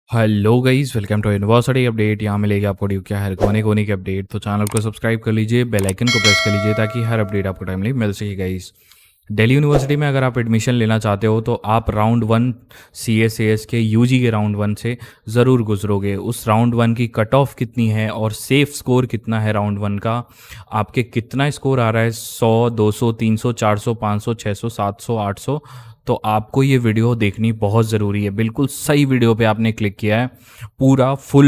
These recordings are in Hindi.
Hello guys, welcome to university update. यहाँ मिलेगी आपको ड्यू क्या है कोने कोने की अपडेट। तो चैनल को सब्सक्राइब कर लीजिए, बेल आइकन को प्रेस कर लीजिए ताकि हर अपडेट आपको टाइमली मिल सके गाइस। दिल्ली यूनिवर्सिटी में अगर आप एडमिशन लेना चाहते हो तो आप राउंड वन CSAS के यूजी के राउंड वन से ज़रूर गुजरोगे। उस राउंड वन की कट ऑफ कितनी है और सेफ स्कोर कितना है राउंड वन का, आपके कितना स्कोर आ रहा है 100 200 300 400 500 600 700 800, तो आपको ये वीडियो देखनी बहुत ज़रूरी है। बिल्कुल सही वीडियो पे आपने क्लिक किया है। पूरा फुल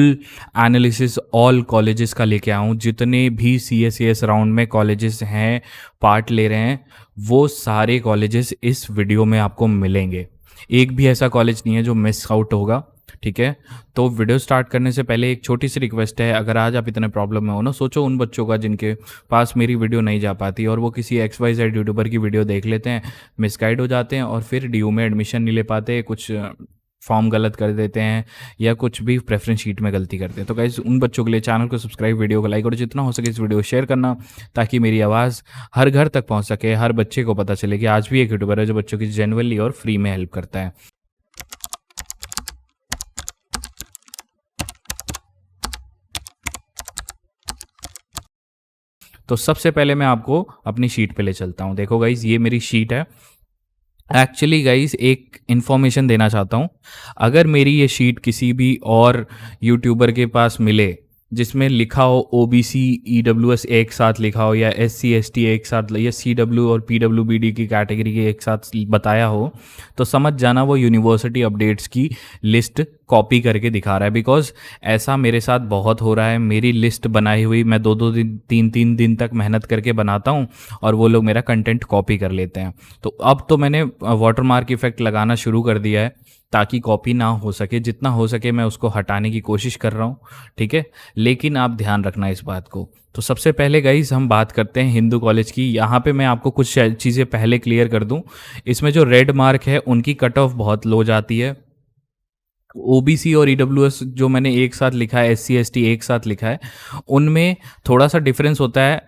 एनालिसिस ऑल कॉलेजेस का लेके आऊँ, जितने भी CSAS राउंड में कॉलेजेस हैं पार्ट ले रहे हैं, वो सारे कॉलेजेस इस वीडियो में आपको मिलेंगे। एक भी ऐसा कॉलेज नहीं है जो मिस आउट होगा, ठीक है। तो वीडियो स्टार्ट करने से पहले एक छोटी सी रिक्वेस्ट है, अगर आज आप इतने प्रॉब्लम में हो ना, सोचो उन बच्चों का जिनके पास मेरी वीडियो नहीं जा पाती और वो किसी XYZ यूट्यूबर की वीडियो देख लेते हैं, मिसगाइड हो जाते हैं और फिर DU में एडमिशन नहीं ले पाते, कुछ फॉर्म गलत कर देते हैं या कुछ भी प्रेफरेंस शीट में गलती करते हैं। तो गाइस, उन बच्चों के लिए चैनल को सब्सक्राइब, वीडियो को लाइक और जितना हो सके इस वीडियो को शेयर करना, ताकि मेरी आवाज़ हर घर तक पहुंच सके, हर बच्चे को पता चले कि आज भी एक यूट्यूबर है जो बच्चों की जेन्युइनली और फ्री में हेल्प करता है। तो सबसे पहले मैं आपको अपनी शीट पे ले चलता हूँ। देखो गाइज, ये मेरी शीट है। एक्चुअली गाइज, एक इन्फॉर्मेशन देना चाहता हूँ। अगर मेरी ये शीट किसी भी और यूट्यूबर के पास मिले जिसमें लिखा हो OBC EWS एक साथ लिखा हो, या SC ST एक साथ, या CW और PWBD की कैटेगरी के एक साथ बताया हो, तो समझ जाना वो यूनिवर्सिटी अपडेट्स की लिस्ट कॉपी करके दिखा रहा है। बिकॉज ऐसा मेरे साथ बहुत हो रहा है। मेरी लिस्ट बनाई हुई मैं 2-2 दिन 3-3 दिन तक मेहनत करके बनाता हूँ और वो लोग मेरा कंटेंट कॉपी कर लेते हैं। तो अब तो मैंने वाटरमार्क इफेक्ट लगाना शुरू कर दिया है ताकि कॉपी ना हो सके। जितना हो सके मैं उसको हटाने की कोशिश कर रहा हूँ, ठीक है। लेकिन आप ध्यान रखना इस बात को। तो सबसे पहले गाइस हम बात करते हैं हिंदू कॉलेज की। यहाँ पे मैं आपको कुछ चीज़ें पहले क्लियर कर दूँ। इसमें जो रेड मार्क है उनकी कट ऑफ बहुत लो जाती है। OBC और EWS जो मैंने एक साथ लिखा है, SC ST एक साथ लिखा है, उनमें थोड़ा सा डिफरेंस होता है।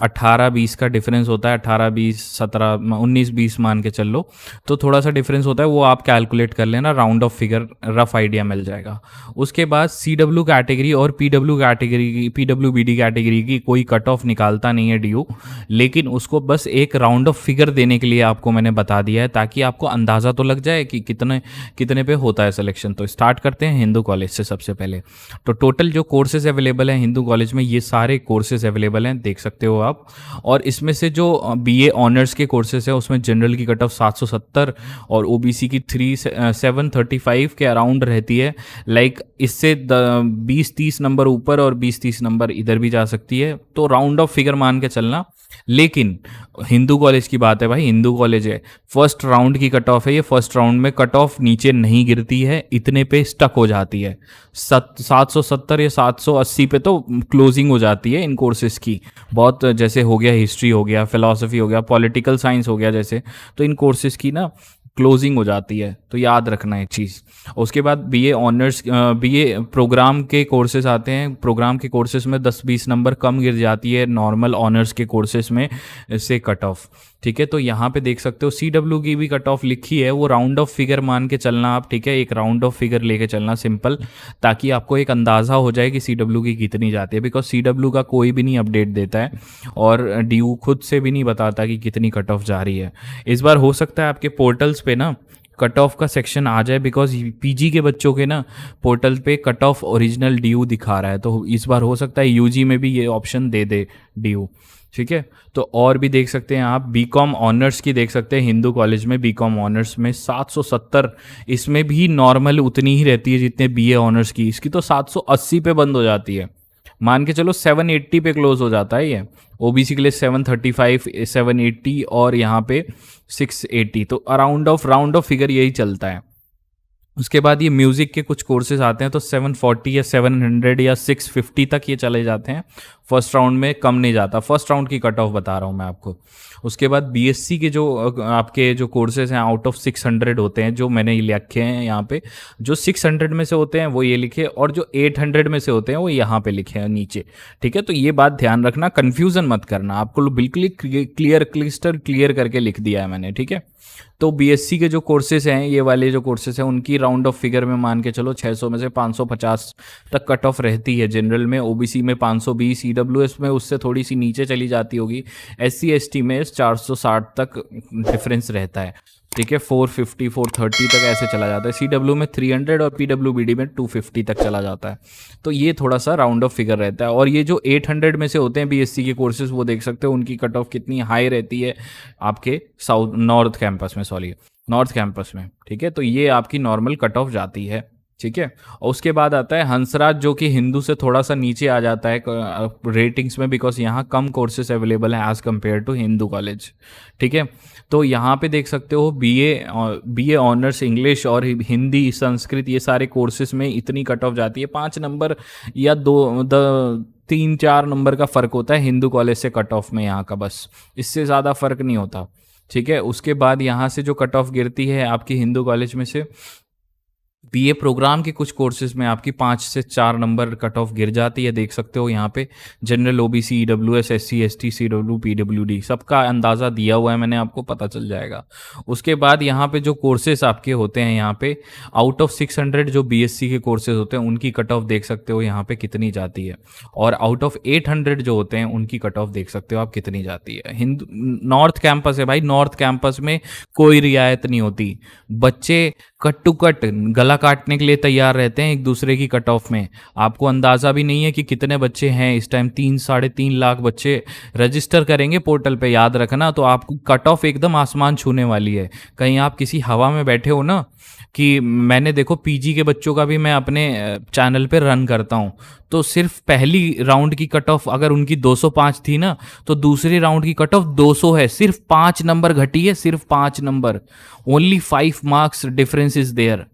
18-20 का डिफरेंस होता है। 18-20 17 19-20 मान के चल लो, तो थोड़ा सा डिफरेंस होता है। वो आप कैलकुलेट कर लेना, round off figure rough idea मिल जाएगा। उसके बाद CW कैटेगरी और PWBD कैटेगरी की कोई कट ऑफ निकालता नहीं है DU, लेकिन उसको बस एक राउंड ऑफ फिगर देने के लिए आपको मैंने बता दिया है, ताकि आपको अंदाज़ा तो लग जाए कि कितने कितने पे होता है सिलेक्शन। तो स्टार्ट करते हैं हिंदू कॉलेज से सबसे पहले। तो टोटल जो कोर्सेज अवेलेबल हैं हिंदू कॉलेज में, ये सारे कोर्सेज अवेलेबल हैं, देख सकते हो आप। और इसमें से जो BA ऑनर्स के कोर्सेज है उसमें जनरल की कट ऑफ 770 और OBC की 735 के अराउंड रहती है। लाइक इससे 20-30 नंबर ऊपर और 20-30 नंबर इधर भी जा सकती है, तो राउंड ऑफ फिगर मान के चलना। लेकिन हिंदू कॉलेज की बात है भाई, हिंदू कॉलेज है, फर्स्ट राउंड की कट ऑफ है ये। फर्स्ट राउंड में कट ऑफ नीचे नहीं गिरती है, इतने पे स्टक हो जाती है। 770 या 780 पे तो क्लोजिंग हो जाती है इन कोर्सेज की। बहुत, जैसे हो गया हिस्ट्री, हो गया फिलॉसफी, हो गया पॉलिटिकल साइंस, हो गया जैसे, तो इन कोर्सेज की ना क्लोजिंग हो जाती है। तो याद रखना है चीज़। उसके बाद BA ऑनर्स, BA प्रोग्राम के कोर्सेज आते हैं। प्रोग्राम के कोर्सेज में 10-20 नंबर कम गिर जाती है नॉर्मल ऑनर्स के कोर्सेज में से कट ऑफ, ठीक है। तो यहाँ पे देख सकते हो CW की भी कट ऑफ लिखी है, वो राउंड ऑफ फिगर मान के चलना आप, ठीक है। एक राउंड ऑफ फिगर लेके चलना सिंपल, ताकि आपको एक अंदाज़ा हो जाए कि CW की कितनी जाती है। बिकॉज CW का कोई भी नहीं अपडेट देता है और DU खुद से भी नहीं बताता कि कितनी कट ऑफ जा रही है। इस बार हो सकता है आपके पोर्टल्स पे ना कट ऑफ का सेक्शन आ जाए, बिकॉज PG के बच्चों के ना पोर्टल पे कट ऑफ ओरिजिनल DU दिखा रहा है। तो इस बार हो सकता है UG में भी ये ऑप्शन दे दे DU, ठीक है। तो और भी देख सकते हैं आप, BCom ऑनर्स की देख सकते हैं हिंदू कॉलेज में। BCom ऑनर्स में 770, इसमें भी नॉर्मल उतनी ही रहती है जितने BA ऑनर्स की। इसकी तो 780 पे बंद हो जाती है, मान के चलो 780 पे क्लोज हो जाता है ये। OBC के लिए 735 780 और यहाँ पे 680, तो राउंड ऑफ फिगर यही चलता है। उसके बाद ये म्यूज़िक के कुछ कोर्सेज आते हैं, तो 740 या 700 या 650 तक ये चले जाते हैं। फर्स्ट राउंड में कम नहीं जाता, फर्स्ट राउंड की कट ऑफ बता रहा हूँ मैं आपको। उसके बाद BSc के जो आपके जो कोर्सेज हैं आउट ऑफ 600 होते हैं, जो मैंने लिखे हैं यहाँ पे। जो 600 में से होते हैं वो ये लिखे, और जो 800 में से होते हैं वो यहाँ पे लिखे हैं नीचे, ठीक है। तो ये बात ध्यान रखना, कन्फ्यूज़न मत करना, आपको बिल्कुल क्लियर क्लिस्टर क्लियर करके लिख दिया है मैंने, ठीक है। तो बीएससी के जो कोर्सेज हैं, ये वाले जो कोर्सेज हैं, उनकी राउंड ऑफ फिगर में मान के चलो 600 में से 550 तक कट ऑफ रहती है जनरल में, ओबीसी में 520, ईडब्ल्यूएस में उससे थोड़ी सी नीचे चली जाती होगी, एससी एसटी में 460 तक डिफरेंस रहता है, ठीक है, 450 430 तक ऐसे चला जाता है, सीडब्ल्यू में 300 और पीडब्ल्यूबीडी में 250 तक चला जाता है। तो ये थोड़ा सा राउंड ऑफ फिगर रहता है। और ये जो 800 में से होते हैं बीएससी के कोर्सेज, वो देख सकते हो उनकी कट ऑफ कितनी हाई रहती है आपके नॉर्थ कैंपस में, ठीक है। तो ये आपकी नॉर्मल कट ऑफ जाती है, ठीक है। और उसके बाद आता है हंसराज, जो कि हिंदू से थोड़ा सा नीचे आ जाता है रेटिंग्स में, बिकॉज यहाँ कम कोर्सेज अवेलेबल हैं as compare to Hindu college, ठीक है। तो यहाँ पे देख सकते हो बीए ऑनर्स इंग्लिश और हिंदी संस्कृत, ये सारे कोर्सेज में इतनी कट ऑफ जाती है, 5 नंबर या 3-4 नंबर का फ़र्क होता है हिंदू कॉलेज से कट ऑफ में यहाँ का, बस इससे ज़्यादा फ़र्क नहीं होता, ठीक है। उसके बाद यहाँ से जो कट ऑफ गिरती है आपकी हिंदू कॉलेज में से, बीए प्रोग्राम के कुछ कोर्सेज में आपकी 5 से 4 नंबर कट ऑफ गिर जाती है, देख सकते हो यहाँ पे। General, OBC, EWS, SC ST, CW, PWD, सबका अंदाज़ा दिया हुआ है मैंने, आपको पता चल जाएगा। उसके बाद यहाँ पे जो कोर्सेज आपके होते हैं, यहाँ पे आउट ऑफ 600 जो बीएससी के कोर्सेज होते हैं उनकी कट ऑफ देख सकते हो यहाँ पे कितनी जाती है, और आउट ऑफ 800 जो होते हैं उनकी कट ऑफ देख सकते हो आप कितनी जाती है। हिंदू नॉर्थ कैंपस है भाई, नॉर्थ कैंपस में कोई रियायत नहीं होती, बच्चे कट टू कट गला काटने के लिए तैयार रहते हैं एक दूसरे की कट ऑफ में। आपको अंदाज़ा भी नहीं है कि कितने बच्चे हैं इस टाइम, 3-3.5 लाख बच्चे रजिस्टर करेंगे पोर्टल पे, याद रखना। तो आपको कट ऑफ एकदम आसमान छूने वाली है। कहीं आप किसी हवा में बैठे हो ना, कि मैंने देखो पीजी के बच्चों का भी मैं अपने चैनल पे रन करता हूँ, तो सिर्फ पहली राउंड की कट ऑफ अगर उनकी 205 थी ना, तो दूसरी राउंड की कट ऑफ 200 है, सिर्फ 5 नंबर घटी है, सिर्फ 5 नंबर, only 5 marks difference is there,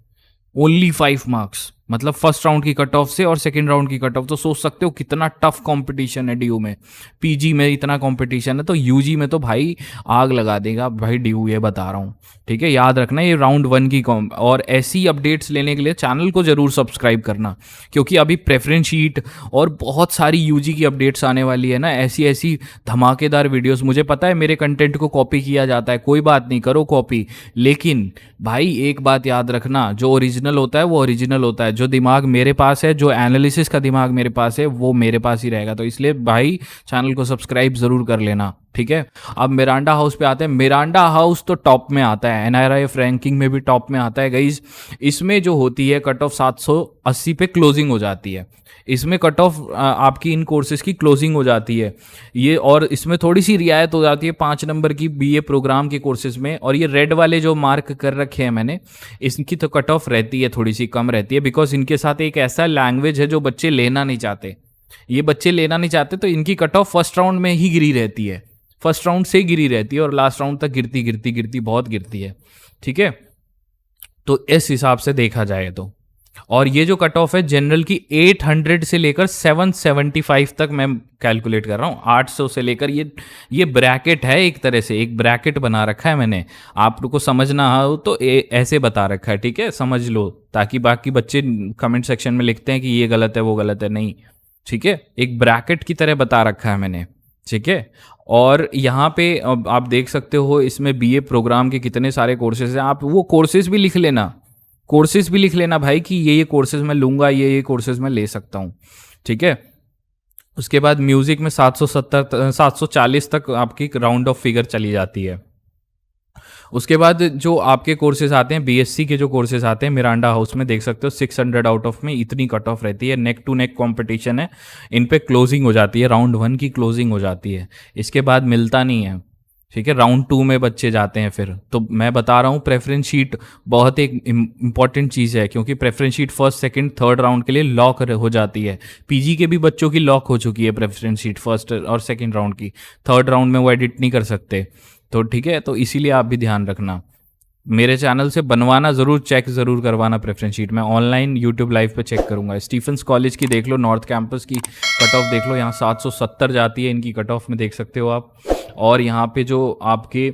only 5 marks, मतलब फर्स्ट राउंड की कट ऑफ से और सेकंड राउंड की कट ऑफ। तो सोच सकते हो कितना टफ कंपटीशन है डीयू में, पीजी में इतना कंपटीशन है, तो यूजी में तो भाई आग लगा देगा भाई डीयू, ये बता रहा हूँ, ठीक है। याद रखना ये राउंड 1 की और ऐसी अपडेट्स लेने के लिए चैनल को जरूर सब्सक्राइब करना, क्योंकि अभी प्रेफरेंस शीट और बहुत सारी यूजी की अपडेट्स आने वाली है ना, ऐसी ऐसी धमाकेदार वीडियोस। मुझे पता है मेरे कंटेंट को कॉपी किया जाता है, कोई बात नहीं, करो कॉपी, लेकिन भाई एक बात याद रखना, जो ओरिजिनल होता है वो ओरिजिनल होता है, जो दिमाग मेरे पास है, जो एनालिसिस का दिमाग मेरे पास है, वो मेरे पास ही रहेगा। तो इसलिए भाई चैनल को सब्सक्राइब जरूर कर लेना, ठीक है। अब मिरांडा हाउस पे आते हैं। मिरांडा हाउस तो टॉप में आता है, एनआरआईएफ रैंकिंग में भी टॉप में आता है गाइज। इसमें जो होती है कट ऑफ 780 पे क्लोजिंग हो जाती है, इसमें कट ऑफ आपकी इन कोर्सेज की क्लोजिंग हो जाती है ये, और इसमें थोड़ी सी रियायत हो जाती है 5 नंबर की बीए प्रोग्राम के कोर्सेज में। और ये रेड वाले जो मार्क कर रखे हैं मैंने, इसकी तो कट ऑफ रहती है थोड़ी सी कम रहती है, बिकॉज इनके साथ एक ऐसा लैंग्वेज है जो बच्चे लेना नहीं चाहते, ये बच्चे लेना नहीं चाहते, तो इनकी कट ऑफ फर्स्ट राउंड में ही गिरी रहती है, फर्स्ट राउंड से गिरी रहती है और लास्ट राउंड तक गिरती गिरती गिरती बहुत गिरती है, ठीक है। तो इस हिसाब से देखा जाए तो, और ये जो कट ऑफ है जनरल की 800 से लेकर 775 तक मैं कैलकुलेट कर रहा हूँ, 800 से लेकर, ये ब्रैकेट है, एक तरह से एक ब्रैकेट बना रखा है मैंने, आपको समझना हो तो ऐसे बता रखा है, ठीक है, समझ लो, ताकि बाकी बच्चे कमेंट सेक्शन में लिखते हैं कि ये गलत है वो गलत है, नहीं, ठीक है, एक ब्रैकेट की तरह बता रखा है मैंने, ठीक है। और यहाँ पे आप देख सकते हो इसमें बीए प्रोग्राम के कितने सारे कोर्सेज हैं, आप वो कोर्सेज भी लिख लेना, कोर्सेज भी लिख लेना भाई कि ये कोर्सेज मैं लूँगा, ये कोर्सेज मैं ले सकता हूँ, ठीक है। उसके बाद म्यूज़िक में 740 तक आपकी राउंड ऑफ फिगर चली जाती है। उसके बाद जो आपके कोर्सेज आते हैं, बीएससी के जो कोर्सेज आते हैं मिरांडा हाउस में, देख सकते हो 600 आउट ऑफ में इतनी कट ऑफ रहती है, नेक टू नेक कंपटीशन है, इन पे क्लोजिंग हो जाती है, राउंड 1 की क्लोजिंग हो जाती है, इसके बाद मिलता नहीं है, ठीक है, राउंड 2 में बच्चे जाते हैं फिर। तो मैं बता रहा हूँ प्रेफरेंस शीट बहुत एक इंपॉर्टेंट चीज़ है, क्योंकि preference sheet first second third round के लिए लॉक हो जाती है, पीजी के भी बच्चों की लॉक हो चुकी है प्रेफरेंस शीट फर्स्ट और सेकंड राउंड की, थर्ड राउंड में वो एडिट नहीं कर सकते, तो ठीक है। तो इसीलिए आप भी ध्यान रखना, मेरे चैनल से बनवाना ज़रूर, चेक ज़रूर करवाना प्रेफरेंस शीट, मैं ऑनलाइन यूट्यूब लाइव पे चेक करूँगा। स्टीफेंस कॉलेज की देख लो, नॉर्थ कैंपस की कट ऑफ देख लो, यहाँ 770 जाती है इनकी कट ऑफ में, देख सकते हो आप। और यहाँ पे जो आपके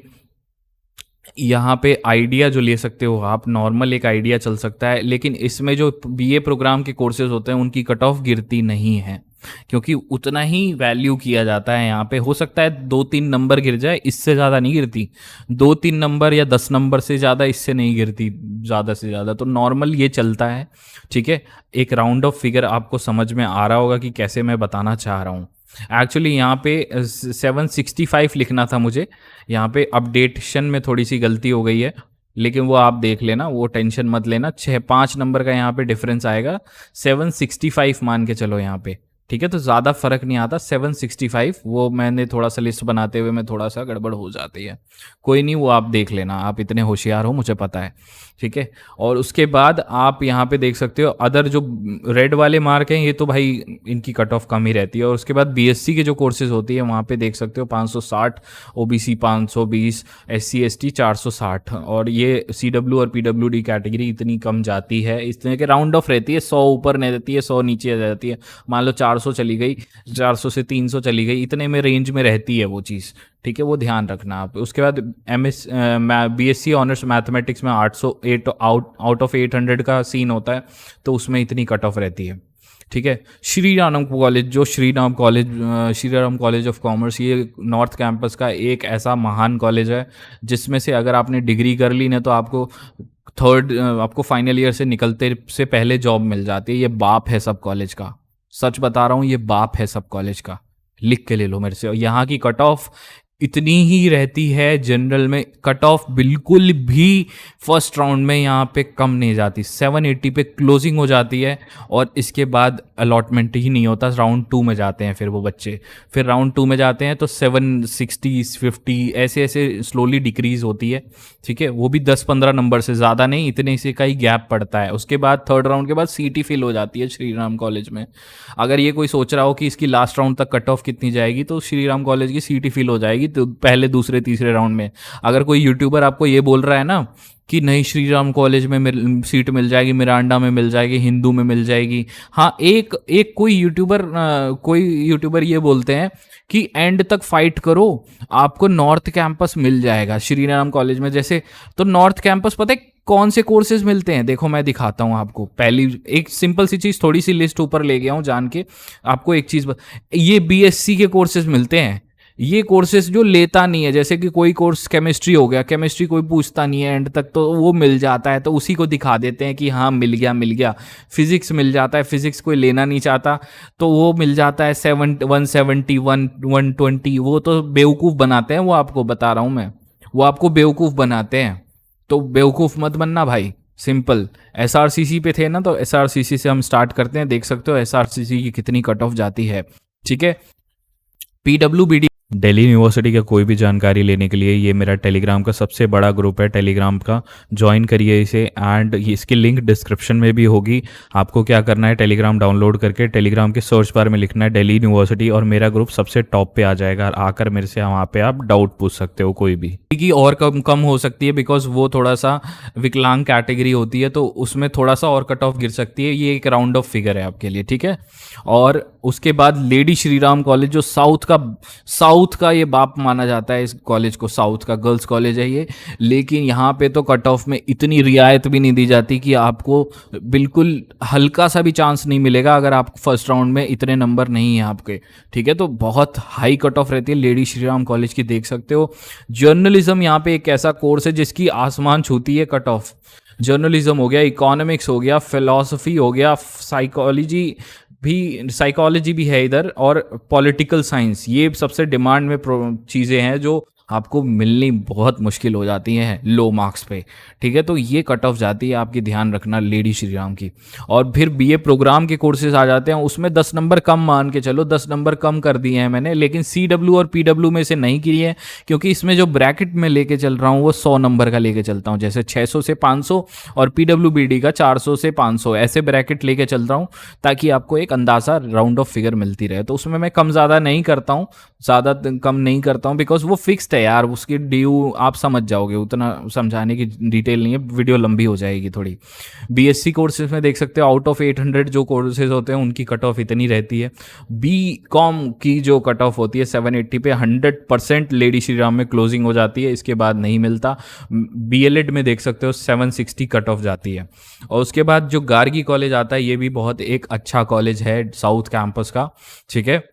यहाँ पे आइडिया जो ले सकते हो आप, नॉर्मल एक आइडिया चल सकता है, लेकिन इसमें जो बीए प्रोग्राम के कोर्सेज होते हैं उनकी कट ऑफ गिरती नहीं है, क्योंकि उतना ही वैल्यू किया जाता है यहाँ पे। हो सकता है 2-3 नंबर गिर जाए, इससे ज़्यादा नहीं गिरती। 2-3 नंबर या 10 नंबर से ज़्यादा इससे नहीं गिरती, ज़्यादा से ज़्यादा तो नॉर्मल ये चलता है। ठीक है, एक राउंड ऑफ फिगर आपको समझ में आ रहा होगा कि कैसे मैं बताना चाह रहा हूँ। एक्चुअली यहाँ पे 765 लिखना था मुझे, यहाँ पे अपडेशन में थोड़ी सी गलती हो गई है, लेकिन वो आप देख लेना, वो टेंशन मत लेना। 6-5 नंबर का यहाँ पे डिफरेंस आएगा, 765 मान के चलो यहाँ पे। ठीक है, तो ज़्यादा फर्क नहीं आता। 765 वो मैंने थोड़ा सा लिस्ट बनाते हुए में थोड़ा सा गड़बड़ हो जाती है, कोई नहीं, वो आप देख लेना, आप इतने होशियार हो मुझे पता है। ठीक है, और उसके बाद आप यहाँ पे देख सकते हो अदर जो रेड वाले मार्क हैं, ये तो भाई इनकी कट ऑफ कम ही रहती है। और उसके बाद बीएससी के जो कोर्सेज होती है वहाँ पे देख सकते हो 560, ओबीसी 520, एससी एसटी 460, और ये सीडब्ल्यू और पीडब्ल्यूडी कैटेगरी इतनी कम जाती है, इस तरह के राउंड ऑफ रहती है, 100 ऊपर नहीं रहती है, 100 नीचे आ जाती है। मान लो 400 चली गई, 400 से 300 चली गई, इतने में रेंज में रहती है वो चीज़। ठीक है, वो ध्यान रखना आप। उसके बाद बीएससी ऑनर्स मैथमेटिक्स में 808 आउट ऑफ 800 का सीन होता है, तो उसमें इतनी कट ऑफ रहती है। ठीक है, Shri Ram college, Shri Ram college of commerce, ये नॉर्थ कैंपस का एक ऐसा महान कॉलेज है जिसमें से अगर आपने डिग्री कर ली ना तो आपको फाइनल ईयर से निकलते से पहले जॉब मिल जाती है। ये बाप है सब कॉलेज का, सच बता रहा हूँ, ये बाप है सब कॉलेज का, लिख के ले लो मेरे से। और यहाँ की कट ऑफ इतनी ही रहती है, जनरल में कट ऑफ बिल्कुल भी फर्स्ट राउंड में यहाँ पे कम नहीं जाती, 780 पे क्लोजिंग हो जाती है, और इसके बाद अलॉटमेंट ही नहीं होता। राउंड 2 में जाते हैं फिर वो बच्चे, फिर राउंड 2 में जाते हैं तो 760, 50 ऐसे ऐसे स्लोली डिक्रीज होती है। ठीक है, वो भी 10-15 नंबर से, ज़्यादा नहीं, इतने से का ही गैप पड़ता है। उसके बाद थर्ड राउंड के बाद सीटी फिल हो जाती है श्री राम कॉलेज में। अगर ये कोई सोच रहा हो कि इसकी लास्ट राउंड तक कट ऑफ कितनी जाएगी, तो श्री राम कॉलेज की सीटी फिल हो जाएगी तो पहले दूसरे तीसरे राउंड में। अगर कोई यूट्यूबर आपको ये बोल रहा है ना कि नहीं श्री राम कॉलेज में सीट मिल जाएगी, मिरांडा में मिल जाएगी, हिंदू में मिल जाएगी, हाँ, एक कोई यूट्यूबर ये बोलते हैं कि एंड तक फाइट करो, आपको नॉर्थ कैंपस मिल जाएगा श्री राम कॉलेज में। जैसे तो नॉर्थ कैंपस पता है कौन से कोर्सेज मिलते हैं, देखो मैं दिखाता हूँ आपको। पहली एक सिंपल सी चीज़, थोड़ी सी लिस्ट ऊपर ले गया हूँ जान के आपको एक चीज़, ये बीएससी के कोर्सेज मिलते हैं। ये कोर्सेज जो लेता नहीं है, जैसे कि कोई कोर्स केमिस्ट्री हो गया, केमिस्ट्री कोई पूछता नहीं है एंड तक, तो वो मिल जाता है, तो उसी को दिखा देते हैं कि हाँ मिल गया। फिजिक्स मिल जाता है, फिजिक्स कोई लेना नहीं चाहता तो वो मिल जाता है 170, 120, वो तो बेवकूफ़ बनाते हैं, वो आपको बता रहा हूँ मैं, वो आपको बेवकूफ़ बनाते हैं, तो बेवकूफ़ मत बनना भाई। सिंपल, एसआरसीसी पे थे ना, तो एसआरसीसी से हम स्टार्ट करते हैं। देख सकते हो एसआरसीसी की कितनी कट ऑफ जाती है। ठीक है, पीडब्ल्यूबीडी दिल्ली यूनिवर्सिटी का कोई भी जानकारी लेने के लिए ये मेरा टेलीग्राम का सबसे बड़ा ग्रुप है, टेलीग्राम का ज्वाइन करिए इसे, एंड इसकी लिंक डिस्क्रिप्शन में भी होगी। आपको क्या करना है, टेलीग्राम डाउनलोड करके टेलीग्राम के सर्च बार में लिखना है दिल्ली यूनिवर्सिटी, और मेरा ग्रुप सबसे टॉप पे आ जाएगा। आकर मेरे से वहाँ पे आप डाउट पूछ सकते हो कोई भी की, और कम हो सकती है बिकॉज वो थोड़ा सा विकलांग कैटेगरी होती है, तो उसमें थोड़ा सा और कट ऑफ गिर सकती है। ये एक राउंड ऑफ फिगर है आपके लिए। ठीक है, और उसके बाद लेडी श्री राम कॉलेज, जो साउथ का ये बाप माना जाता है इस कॉलेज को, साउथ का गर्ल्स कॉलेज है ये, लेकिन यहाँ पे तो कट ऑफ में इतनी रियायत भी नहीं दी जाती कि आपको बिल्कुल हल्का सा भी चांस नहीं मिलेगा अगर आप फर्स्ट राउंड में इतने नंबर नहीं है आपके। ठीक है, तो बहुत हाई कट ऑफ रहती है लेडी श्री राम कॉलेज की, देख सकते हो। जर्नलिज्म यहाँ पे एक ऐसा कोर्स है जिसकी आसमान छूती है कट ऑफ। जर्नलिज्म हो गया, इकोनॉमिक्स हो गया, फिलॉसफी हो गया, साइकोलॉजी भी है इधर, और पॉलिटिकल साइंस, ये सबसे डिमांड में चीज़ें हैं जो आपको मिलनी बहुत मुश्किल हो जाती हैं लो मार्क्स पे। ठीक है, तो ये कट ऑफ जाती है आपकी, ध्यान रखना लेडी श्री राम की। और फिर बीए प्रोग्राम के कोर्सेज आ जाते हैं, उसमें 10 नंबर कम मान के चलो, 10 नंबर कम कर दिए हैं मैंने, लेकिन सीडब्ल्यू और पीडब्ल्यू में से नहीं किए हैं, क्योंकि इसमें जो ब्रैकेट में लेके चल रहा हूँ वो 100 नंबर का लेके चलता हूँ, जैसे 600 से 500 और पीडब्ल्यूबीडी का 400 से 500, ऐसे ब्रैकेट लेके चल रहा हूँ ताकि आपको एक अंदाज़ा राउंड ऑफ फिगर मिलती रहे। तो उसमें मैं कम ज़्यादा नहीं करता हूँ, ज़्यादा कम नहीं करता हूँ, बिकॉज वो फिक्स्ड है यार, उसकी ड्यू आप समझ जाओगे, उतना समझाने की डिटेल नहीं है, वीडियो लंबी हो जाएगी थोड़ी। बीएससी कोर्सेज में देख सकते हो आउट ऑफ 800 जो कोर्सेज होते हैं उनकी कट ऑफ इतनी रहती है। बी कॉम की जो कट ऑफ होती है 780 पे 100% लेडी श्रीराम में क्लोजिंग हो जाती है, इसके बाद नहीं मिलता। बीएलएड में देख सकते हो 760 कट ऑफ जाती है। और उसके बाद जो गार्गी कॉलेज आता है, ये भी बहुत एक अच्छा कॉलेज है साउथ कैंपस का, ठीक है।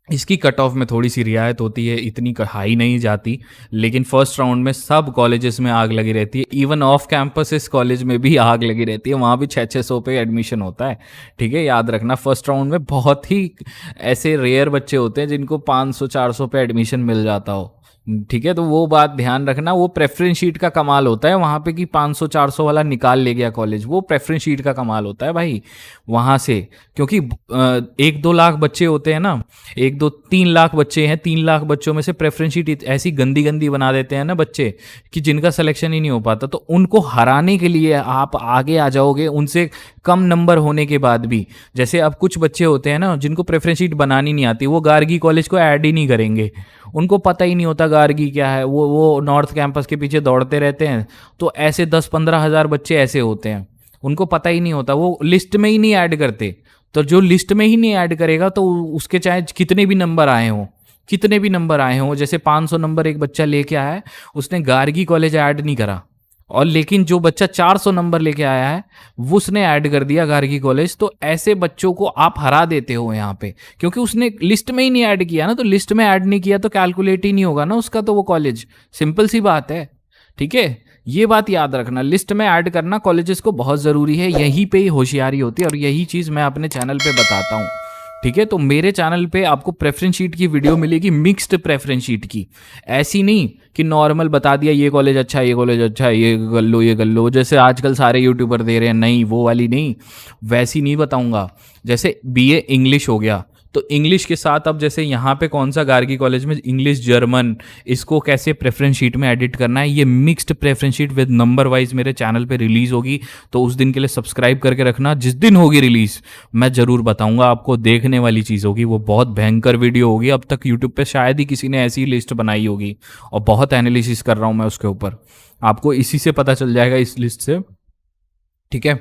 इसकी कट ऑफ में थोड़ी सी रियायत होती है, इतनी हाई नहीं जाती, लेकिन फर्स्ट राउंड में सब कॉलेजेस में आग लगी रहती है। इवन ऑफ कैंपस इस कॉलेज में भी आग लगी रहती है, वहाँ भी 600 पे एडमिशन होता है, ठीक है। याद रखना फर्स्ट राउंड में बहुत ही ऐसे रेयर बच्चे होते हैं जिनको 500-400 पे एडमिशन मिल जाता हो, ठीक है। तो वो बात ध्यान रखना, वो प्रेफरेंस शीट का कमाल होता है वहाँ पे कि 500-400 वाला निकाल ले गया कॉलेज, वो प्रेफरेंस शीट का कमाल होता है भाई वहाँ से। क्योंकि 1-2 लाख बच्चे होते हैं ना, 1-2-3 लाख बच्चे हैं, 3 लाख बच्चों में से प्रेफरेंस शीट ऐसी गंदी गंदी बना देते हैं ना बच्चे कि जिनका सिलेक्शन ही नहीं हो पाता। तो उनको हराने के लिए आप आगे आ जाओगे उनसे कम नंबर होने के बाद भी। जैसे अब कुछ बच्चे होते हैं ना जिनको प्रेफरेंस शीट बनानी नहीं आती, वो गार्गी कॉलेज को ऐड ही नहीं करेंगे, उनको पता ही नहीं होता गार्गी क्या है, वो नॉर्थ कैंपस के पीछे दौड़ते रहते हैं। तो ऐसे 10-15 हज़ार बच्चे ऐसे होते हैं, उनको पता ही नहीं होता, वो लिस्ट में ही नहीं ऐड करते। तो जो लिस्ट में ही नहीं ऐड करेगा तो उसके चाहे कितने भी नंबर आए हों, कितने भी नंबर आए हों, जैसे 500 नंबर एक बच्चा लेके आया है, उसने गार्गी कॉलेज ऐड नहीं करा, और लेकिन जो बच्चा 400 नंबर लेके आया है वो उसने ऐड कर दिया गार्गी कॉलेज। तो ऐसे बच्चों को आप हरा देते हो यहाँ पे, क्योंकि उसने लिस्ट में ही नहीं ऐड किया ना। तो लिस्ट में ऐड नहीं किया तो कैलकुलेट ही नहीं होगा ना उसका, तो वो कॉलेज, सिंपल सी बात है, ठीक है। ये बात याद रखना, लिस्ट में ऐड करना कॉलेजेस को बहुत ज़रूरी है, यहीं पे ही होशियारी होती है, और यही चीज़ मैं अपने चैनल पे बताता हूँ, ठीक है। तो मेरे चैनल पे आपको प्रेफरेंस शीट की वीडियो मिलेगी, मिक्स्ड प्रेफरेंस शीट की, ऐसी नहीं कि नॉर्मल बता दिया ये कॉलेज अच्छा है, ये कॉलेज अच्छा है, ये कर लो, ये कर लो, जैसे आजकल सारे यूट्यूबर दे रहे हैं, नहीं वो वाली नहीं, वैसी नहीं बताऊंगा। जैसे बीए इंग्लिश हो गया, तो इंग्लिश के साथ अब जैसे यहाँ पे कौन सा गार्गी कॉलेज में इंग्लिश जर्मन, इसको कैसे प्रेफरेंस शीट में एडिट करना है, ये mixed preference sheet with number wise मेरे चैनल पे रिलीज होगी। तो उस दिन के लिए सब्सक्राइब करके रखना, जिस दिन होगी रिलीज मैं ज़रूर बताऊंगा आपको, देखने वाली चीज़ होगी वो, बहुत भयंकर वीडियो होगी। अब तक यूट्यूब पे शायद ही किसी ने ऐसी लिस्ट बनाई होगी, और बहुत एनालिसिस कर रहा हूँ मैं उसके ऊपर, आपको इसी से पता चल जाएगा, इस लिस्ट से, ठीक है।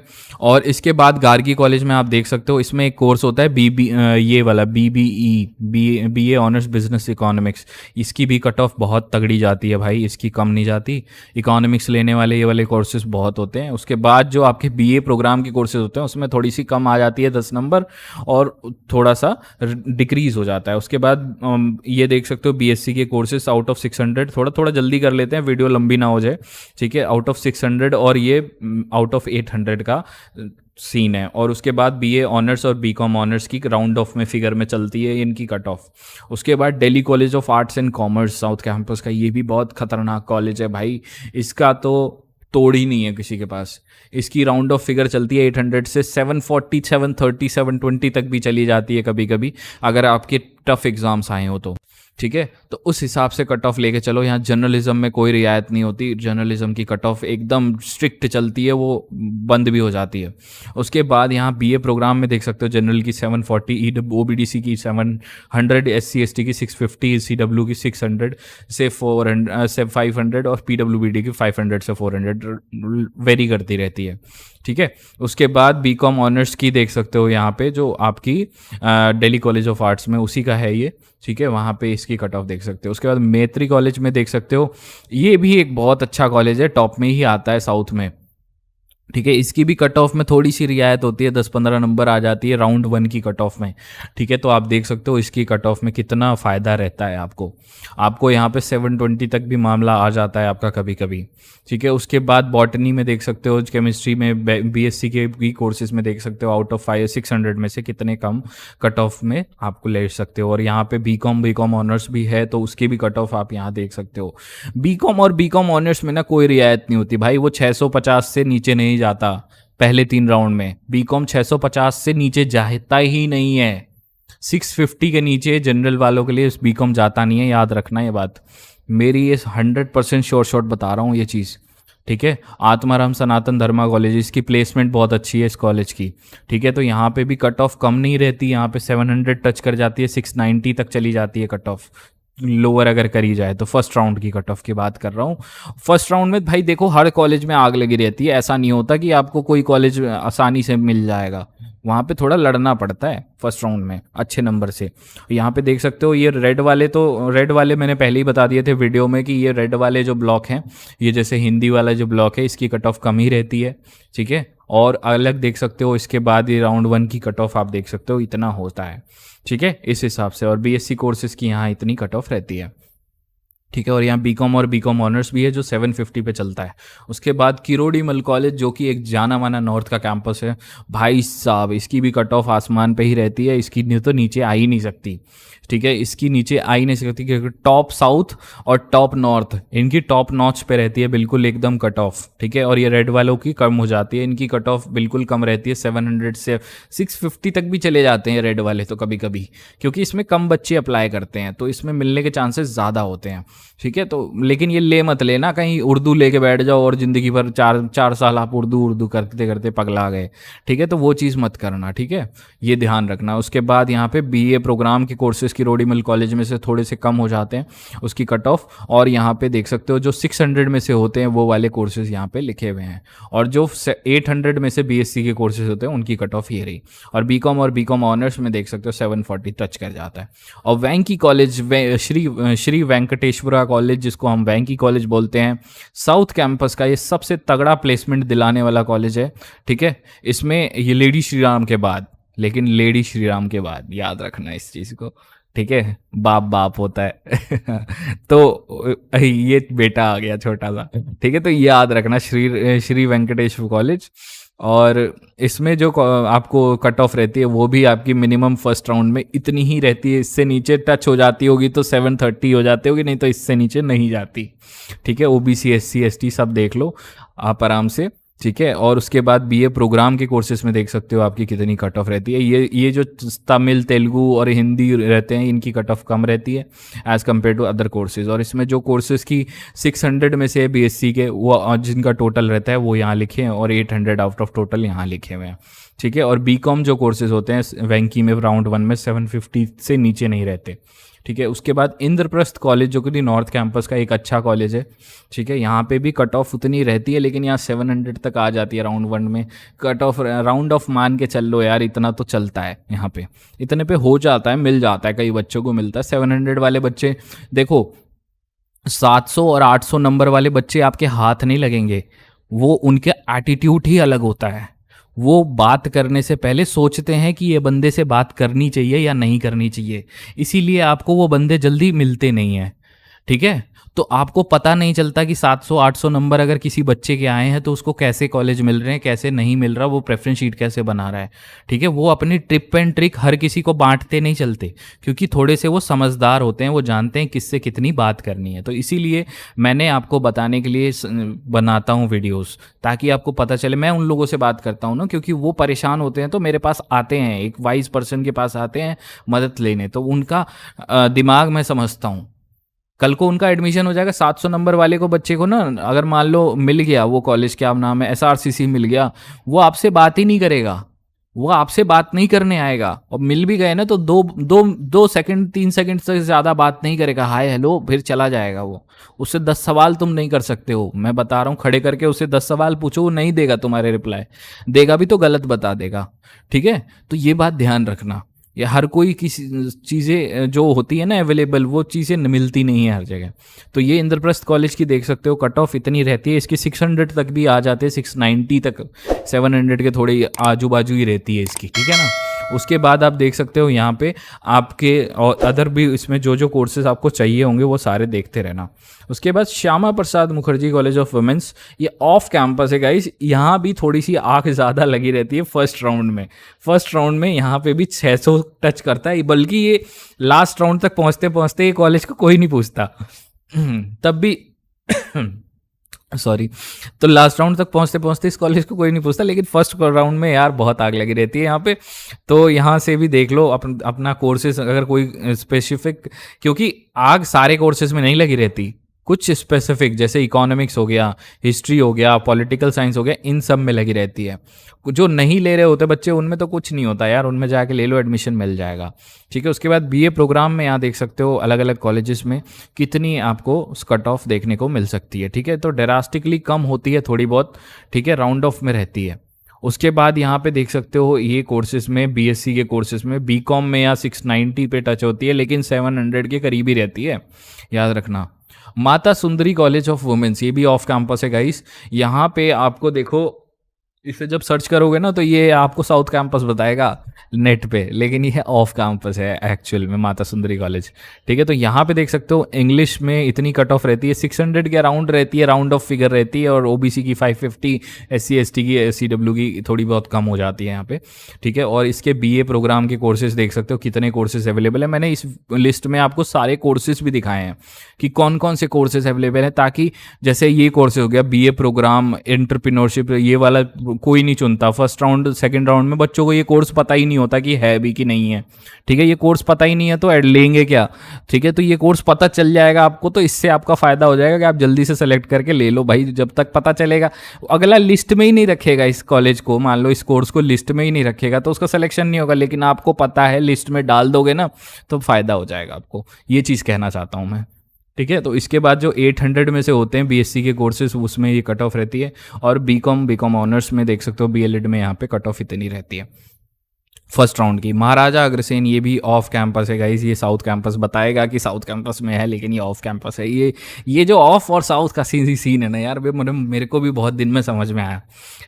और इसके बाद गार्गी कॉलेज में आप देख सकते हो, इसमें एक कोर्स होता है ये वाला BBE, BA honours business economics, इसकी भी कट ऑफ बहुत तगड़ी जाती है भाई, इसकी कम नहीं जाती। इकोनॉमिक्स लेने वाले ये वाले कोर्सेज बहुत होते हैं। उसके बाद जो आपके BA प्रोग्राम के कोर्सेज होते हैं उसमें थोड़ी सी कम आ जाती है 10 नंबर, और थोड़ा सा डिक्रीज हो जाता है। उसके बाद ये देख सकते हो BSc के कोर्सेज आउट ऑफ 600, थोड़ा थोड़ा जल्दी कर लेते हैं वीडियो लंबी ना हो जाए, ठीक है। आउट ऑफ 600 और ये आउट ऑफ 800 का सीन है। और उसके बाद BA ऑनर्स और BCom ऑनर्स की राउंड ऑफ में फिगर में चलती है इनकी कट ऑफ। उसके बाद Delhi college of arts and commerce south campus का, ये भी बहुत खतरनाक कॉलेज है भाई, इसका तो तोड़ ही नहीं है किसी के पास। इसकी राउंड ऑफ फिगर चलती है 800 से 740, 730, 720 तक भी चली जाती है कभी कभी, अगर आपके टफ एग्जाम्स आए हो तो, ठीक है। तो उस हिसाब से कट ऑफ लेके चलो। यहाँ जर्नलिज्म में कोई रियायत नहीं होती, जर्नलिज्म की कट ऑफ एकदम स्ट्रिक्ट चलती है, वो बंद भी हो जाती है। उसके बाद यहाँ BA प्रोग्राम में देख सकते हो जनरल की 740, OBDC की 700, SC ST की 650, CW की 600 से 400 से 500, और PWBD की 500 से 400 वेरी करती रहती है, ठीक है। उसके बाद BCom ऑनर्स की देख सकते हो यहाँ पे, जो आपकी दिल्ली कॉलेज ऑफ आर्ट्स में उसी का है ये, ठीक है, वहाँ पे इसकी कट ऑफ देख सकते हो। उसके बाद मैत्री कॉलेज में देख सकते हो, ये भी एक बहुत अच्छा कॉलेज है, टॉप में ही आता है साउथ में, ठीक है। इसकी भी कट ऑफ में थोड़ी सी रियायत होती है, 10-15 नंबर आ जाती है राउंड 1 की कट ऑफ में, ठीक है। तो आप देख सकते हो इसकी कट ऑफ में कितना फ़ायदा रहता है आपको यहाँ पे 720 तक भी मामला आ जाता है आपका कभी कभी, ठीक है। उसके बाद बॉटनी में देख सकते हो, केमिस्ट्री में, BSc के भी कोर्सेज में देख सकते हो आउट ऑफ 600 में से कितने कम कट ऑफ में आपको ले सकते हो। और यहाँ पे BCom ऑनर्स भी है, तो उसकी भी कट ऑफ आप यहाँ देख सकते हो। BCom और BCom ऑनर्स में ना कोई रियायत नहीं होती भाई, वो 650 से नीचे नहीं जाता पहले 3 राउंड में। BCom 650 से नीचे जाता ही नहीं है, 650 के नीचे जनरल वालों के लिए BCom जाता नहीं है, याद रखना ये बात, मेरी ये 100% शॉर्ट बता रहा हूँ ये चीज़, ठीक है। आत्माराम सनातन धर्मा कॉलेज, इसकी प्लेसमेंट बहुत अच्छी है इस कॉलेज की, ठीक है। तो यहाँ पे भी कट ऑफ कम नहीं रहती, यहाँ पे 700 टच कर जाती है, 690 तक चली जाती है कट ऑफ, लोअर अगर करी जाए तो फर्स्ट राउंड की कट ऑफ की बात कर रहा हूँ। फर्स्ट राउंड में भाई देखो हर कॉलेज में आग लगी रहती है, ऐसा नहीं होता कि आपको कोई कॉलेज आसानी से मिल जाएगा, वहाँ पे थोड़ा लड़ना पड़ता है फर्स्ट राउंड में अच्छे नंबर से। यहाँ पे देख सकते हो ये रेड वाले, तो रेड वाले मैंने पहले ही बता दिए थे वीडियो में कि ये रेड वाले जो ब्लॉक हैं, ये जैसे हिंदी वाला जो ब्लॉक है इसकी कट ऑफ कम ही रहती है, ठीक है। और अलग देख सकते हो इसके बाद ये राउंड 1 की कट ऑफ आप देख सकते हो इतना होता है, ठीक है, इस हिसाब से। और बीएससी कोर्सेज की यहाँ इतनी कट ऑफ रहती है, ठीक है। और यहाँ बीकॉम और बीकॉम ऑनर्स भी है जो 750 पे चलता है। उसके बाद किरोड़ी मल कॉलेज जो कि एक जाना माना नॉर्थ का कैंपस है, भाई साहब इसकी भी कट ऑफ आसमान पे ही रहती है, इसकी तो नीचे आ ही नहीं सकती, ठीक है, इसकी नीचे आ ही नहीं सकती क्योंकि टॉप साउथ और टॉप नॉर्थ इनकी टॉप नॉच पे रहती है बिल्कुल एकदम कट ऑफ, ठीक है। और ये रेड वालों की कम हो जाती है, इनकी कट ऑफ बिल्कुल कम रहती है, 700 से 650 तक भी चले जाते हैं रेड वाले तो कभी कभी, क्योंकि इसमें कम बच्चे अप्लाई करते हैं तो इसमें मिलने के चांसेस ज़्यादा होते हैं, ठीक है। तो लेकिन ये ले मत लेना कहीं उर्दू लेके बैठ जाओ और ज़िंदगी भर 4 साल आप उर्दू करते करते पगला गए, ठीक है, तो वो चीज़ मत करना, ठीक है, ये ध्यान रखना। उसके बाद यहाँ पे बीए प्रोग्राम के कोर्सेज किरोड़ीमल कॉलेज में से थोड़े से कम हो जाते हैं उसकी कट ऑफ, और यहाँ पे देख सकते हो जो 600 में से होते हैं वो वाले कोर्सेज यहाँ पे लिखे हुए हैं, और जो 800 में से बीएससी के कोर्सेज होते हैं उनकी कट ऑफ ये रही। और बीकॉम ऑनर्स में देख सकते हो 740 टच कर जाता है। और वैंकी कॉलेज श्री वेंकटेश्वरा कॉलेज जिसको हम वैंकी कॉलेज बोलते हैं, साउथ कैंपस का ये सबसे तगड़ा प्लेसमेंट दिलाने वाला कॉलेज है, ठीक है। इसमें ये लेडी श्री राम के बाद, लेकिन लेडी श्री राम के बाद याद रखना इस चीज़ को, ठीक है, बाप होता है तो ये बेटा आ गया छोटा सा, ठीक है, तो याद रखना श्री वेंकटेश्वर कॉलेज। और इसमें जो आपको कट ऑफ रहती है वो भी आपकी मिनिमम फर्स्ट राउंड में इतनी ही रहती है, इससे नीचे टच हो जाती होगी तो 730 हो जाती होगी, नहीं तो इससे नीचे नहीं जाती, ठीक है। ओबीसी एससी एसटी सब देख लो आप आराम से, ठीक है। और उसके बाद बीए प्रोग्राम के कोर्सेज में देख सकते हो आपकी कितनी कट ऑफ रहती है। ये जो तमिल तेलुगु और हिंदी रहते हैं इनकी कट ऑफ कम रहती है as compare to other courses. और इसमें जो कोर्सेज की 600 में से बीएससी के वो जिनका टोटल रहता है वो यहाँ लिखे हैं, और 800 आउट ऑफ टोटल यहाँ लिखे हुए हैं, ठीक है। और बीकॉम जो कोर्सेज होते हैं वैंकी में राउंड 1 में 750 से नीचे नहीं रहते, ठीक है। उसके बाद इंद्रप्रस्थ कॉलेज जो कि नॉर्थ कैंपस का एक अच्छा कॉलेज है, ठीक है, यहाँ पे भी कट ऑफ उतनी रहती है लेकिन यहाँ 700 तक आ जाती है राउंड 1 में कट ऑफ। राउंड ऑफ मान के चल लो यार, इतना तो चलता है यहाँ पे, इतने पे हो जाता है, मिल जाता है, कई बच्चों को मिलता है। 700 वाले बच्चे देखो 700 और 800 नंबर वाले बच्चे आपके हाथ नहीं लगेंगे, वो उनके एटीट्यूड ही अलग होता है। वो बात करने से पहले सोचते हैं कि ये बंदे से बात करनी चाहिए या नहीं करनी चाहिए, इसीलिए आपको वो बंदे जल्दी मिलते नहीं हैं, ठीक है। तो आपको पता नहीं चलता कि 700-800 नंबर अगर किसी बच्चे के आए हैं तो उसको कैसे कॉलेज मिल रहे हैं, कैसे नहीं मिल रहा, वो प्रेफरेंस शीट कैसे बना रहा है, ठीक है। वो अपनी ट्रिप एंड ट्रिक हर किसी को बांटते नहीं चलते, क्योंकि थोड़े से वो समझदार होते हैं, वो जानते हैं किससे कितनी बात करनी है। तो इसीलिए मैंने आपको बताने के लिए बनाता हूँ वीडियोज़, ताकि आपको पता चले। मैं उन लोगों से बात करता हूँ ना, क्योंकि वो परेशान होते हैं तो मेरे पास आते हैं, एक वाइज पर्सन के पास आते हैं मदद लेने, तो उनका दिमाग मैं समझता हूँ। कल को उनका एडमिशन हो जाएगा, 700 नंबर वाले को बच्चे को ना अगर मान लो मिल गया वो कॉलेज, क्या नाम है, एसआरसीसी मिल गया, वो आपसे बात ही नहीं करेगा, वो आपसे बात नहीं करने आएगा। और मिल भी गए ना तो दो सेकंड 3 सेकंड से ज़्यादा बात नहीं करेगा, हाय हेलो, फिर चला जाएगा वो। उससे 10 सवाल तुम नहीं कर सकते हो, मैं बता रहा हूँ, खड़े करके उससे 10 सवाल पूछो, वो नहीं देगा तुम्हारे रिप्लाई, देगा भी तो गलत बता देगा, ठीक है। तो ये बात ध्यान रखना, ये हर कोई किसी चीज़ें जो होती है ना अवेलेबल, वो चीज़ें मिलती नहीं है हर जगह। तो ये इंद्रप्रस्थ कॉलेज की देख सकते हो कट ऑफ इतनी रहती है, इसकी 600 तक भी आ जाते हैं, 690 तक, 700 के थोड़े आजू बाजू ही रहती है इसकी, ठीक है ना। उसके बाद आप देख सकते हो यहाँ पे आपके और अदर भी इसमें जो जो कोर्सेज आपको चाहिए होंगे वो सारे देखते रहना। उसके बाद Shyama Prasad Mukherjee college of women's, ये ऑफ कैंपस है गाइस, यहाँ भी थोड़ी सी आग ज़्यादा लगी रहती है फर्स्ट राउंड में यहाँ पे भी 600 टच करता है, बल्कि ये लास्ट राउंड तक पहुँचते पहुँचते ये कॉलेज को कोई नहीं पूछता तब भी सॉरी, तो लास्ट राउंड तक पहुंचते पहुंचते इस कॉलेज को कोई नहीं पूछता, लेकिन फर्स्ट राउंड में यार बहुत आग लगी रहती है यहाँ पे। तो यहाँ से भी देख लो अपना कोर्सेज, अगर कोई स्पेसिफिक, क्योंकि आग सारे कोर्सेज में नहीं लगी रहती, कुछ स्पेसिफिक जैसे इकोनॉमिक्स हो गया, हिस्ट्री हो गया, पॉलिटिकल साइंस हो गया, इन सब में लगी रहती है। जो नहीं ले रहे होते बच्चे उनमें तो कुछ नहीं होता यार, उनमें जाके ले लो, एडमिशन मिल जाएगा। ठीक है, उसके बाद बीए प्रोग्राम में यहाँ देख सकते हो अलग अलग कॉलेजेस में कितनी आपको कट ऑफ देखने को मिल सकती है। ठीक है, तो ड्रास्टिकली कम होती है थोड़ी बहुत। ठीक है, राउंड ऑफ में रहती है। उसके बाद यहाँ पे देख सकते हो ये कोर्सेज में, बीएससी के कोर्सेज में, बीकॉम में या 690 पे टच होती है, लेकिन 700 के करीब ही रहती है, याद रखना। Mata Sundari college of women's, ये भी ऑफ कैंपस है गाइस। यहाँ पे आपको देखो, इसे जब सर्च करोगे ना तो ये आपको साउथ कैंपस बताएगा नेट पे, लेकिन ये ऑफ कैंपस है एक्चुअल में, माता सुंदरी कॉलेज। ठीक है, तो यहाँ पे देख सकते हो इंग्लिश में इतनी कट ऑफ रहती है, 600 के अराउंड रहती है, राउंड ऑफ फिगर रहती है, और ओबीसी की 550, एससी एसटी की, एससीडब्ल्यू की थोड़ी बहुत कम हो जाती है यहाँ पे। ठीक है, और इसके बीए प्रोग्राम के कोर्सेज देख सकते हो कितने कोर्सेज अवेलेबल है। मैंने इस लिस्ट में आपको सारे कोर्सेज भी दिखाए हैं कि कौन कौन से कोर्सेज अवेलेबल हैं, ताकि जैसे ये कोर्स हो गया बीए प्रोग्राम एंटरप्रेन्योरशिप, ये वाला कोई नहीं चुनता। फर्स्ट राउंड सेकंड राउंड में बच्चों को ये कोर्स पता ही नहीं होता कि है भी कि नहीं है। ठीक है, ये कोर्स पता ही नहीं है तो लेंगे क्या। ठीक है, तो ये कोर्स पता चल जाएगा आपको, तो इससे आपका फायदा हो जाएगा कि आप जल्दी से सेलेक्ट करके ले लो भाई। जब तक पता चलेगा, अगला लिस्ट में ही नहीं रखेगा इस कॉलेज को, मान लो इस कोर्स को लिस्ट में ही नहीं रखेगा तो उसका सिलेक्शन नहीं होगा, लेकिन आपको पता है लिस्ट में डाल दोगे ना तो फायदा हो जाएगा आपको। ये चीज़ कहना चाहता हूँ मैं। ठीक है, तो इसके बाद जो 800 में से होते हैं बीएससी के कोर्सेज, उसमें ये कट ऑफ रहती है। और बीकॉम ऑनर्स में देख सकते हो बीएलएड में यहाँ पे कट ऑफ इतनी रहती है फर्स्ट राउंड की। महाराजा अग्रसेन, ये भी ऑफ कैंपस है गाइस। ये साउथ कैंपस बताएगा कि साउथ कैंपस में है, लेकिन ये ऑफ कैंपस है। ये जो ऑफ और साउथ का सीन है ना यार, मेरे को भी बहुत दिन में समझ में आया।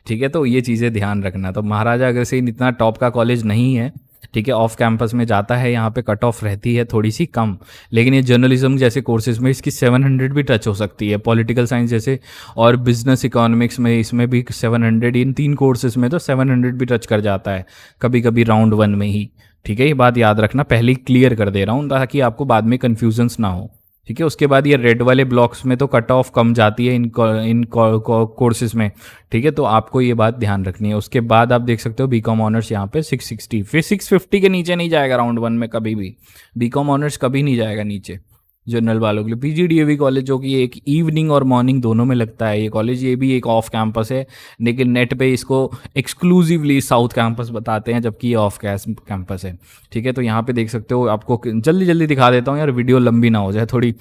ठीक है, तो ये चीज़ें ध्यान रखना। तो महाराजा अग्रसेन इतना टॉप का कॉलेज नहीं है। ठीक है, ऑफ कैंपस में जाता है, यहाँ पे कट ऑफ रहती है थोड़ी सी कम, लेकिन ये जर्नलिज्म जैसे कोर्सेज में इसकी 700 भी टच हो सकती है। पॉलिटिकल साइंस जैसे और बिजनेस इकोनॉमिक्स में इसमें भी 700, इन 3 कोर्सेज में तो 700 भी टच कर जाता है कभी कभी राउंड 1 में ही। ठीक है, ये बात याद रखना, पहले ही क्लियर कर दे रहा हूँ ताकि आपको बाद में कन्फ्यूजन्स ना हो। ठीक है, उसके बाद ये रेड वाले ब्लॉक्स में तो कट ऑफ कम जाती है इन कोर्सेज में। ठीक है, तो आपको ये बात ध्यान रखनी है। उसके बाद आप देख सकते हो बीकॉम ऑनर्स यहाँ पे 660, फिर 650 के नीचे नहीं जाएगा राउंड 1 में कभी भी। बीकॉम ऑनर्स कभी नहीं जाएगा नीचे जनरल वालों के लिए। पीजीडीएवी कॉलेज जो कि एक इवनिंग और मॉर्निंग दोनों में लगता है ये कॉलेज, ये भी एक ऑफ कैंपस है, लेकिन नेट पे इसको एक्सक्लूसिवली साउथ कैंपस बताते हैं, जबकि ये ऑफ कैंपस है। ठीक है, तो यहाँ पे देख सकते हो, आपको जल्दी जल्दी दिखा देता हूँ यार, वीडियो लंबी ना हो जाए थोड़ी।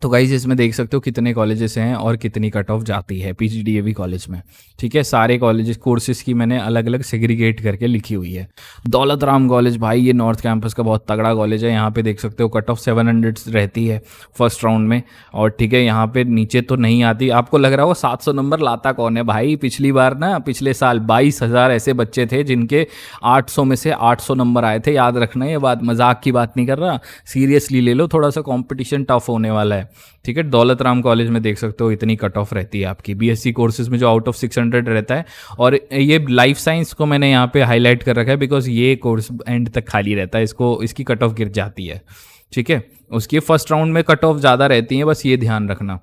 तो गाइज इसमें देख सकते हो कितने कॉलेजेस हैं और कितनी कट ऑफ जाती है पीजीडीएवी कॉलेज में। ठीक है, सारे कॉलेजेस कोर्सेज की मैंने अलग अलग सेग्रीगेट करके लिखी हुई है। दौलत राम कॉलेज भाई, ये नॉर्थ कैंपस का बहुत तगड़ा कॉलेज है। यहाँ पे देख सकते हो कट ऑफ 700 रहती है फर्स्ट राउंड में। और ठीक है, यहाँ पे नीचे तो नहीं आती। आपको लग रहा होगा 700 नंबर लाता कौन है भाई। पिछली बार ना, पिछले साल 22,000 ऐसे बच्चे थे जिनके 800 में से 800 नंबर आए थे। याद रखना, ये बात मजाक की बात नहीं कर रहा, सीरियसली ले लो, थोड़ा सा कॉम्पिटिशन टफ होने वाला है। ठीक है, दौलत राम कॉलेज में देख सकते हो इतनी कट ऑफ रहती है आपकी बीएससी कोर्सेज में, जो आउट ऑफ 600 रहता है। और ये लाइफ साइंस को मैंने यहाँ पे हाईलाइट कर रखा है बिकॉज ये कोर्स एंड तक खाली रहता है, इसकी कट ऑफ गिर जाती है। ठीक है, उसकी फर्स्ट राउंड में कट ऑफ ज़्यादा रहती है, बस ये ध्यान रखना।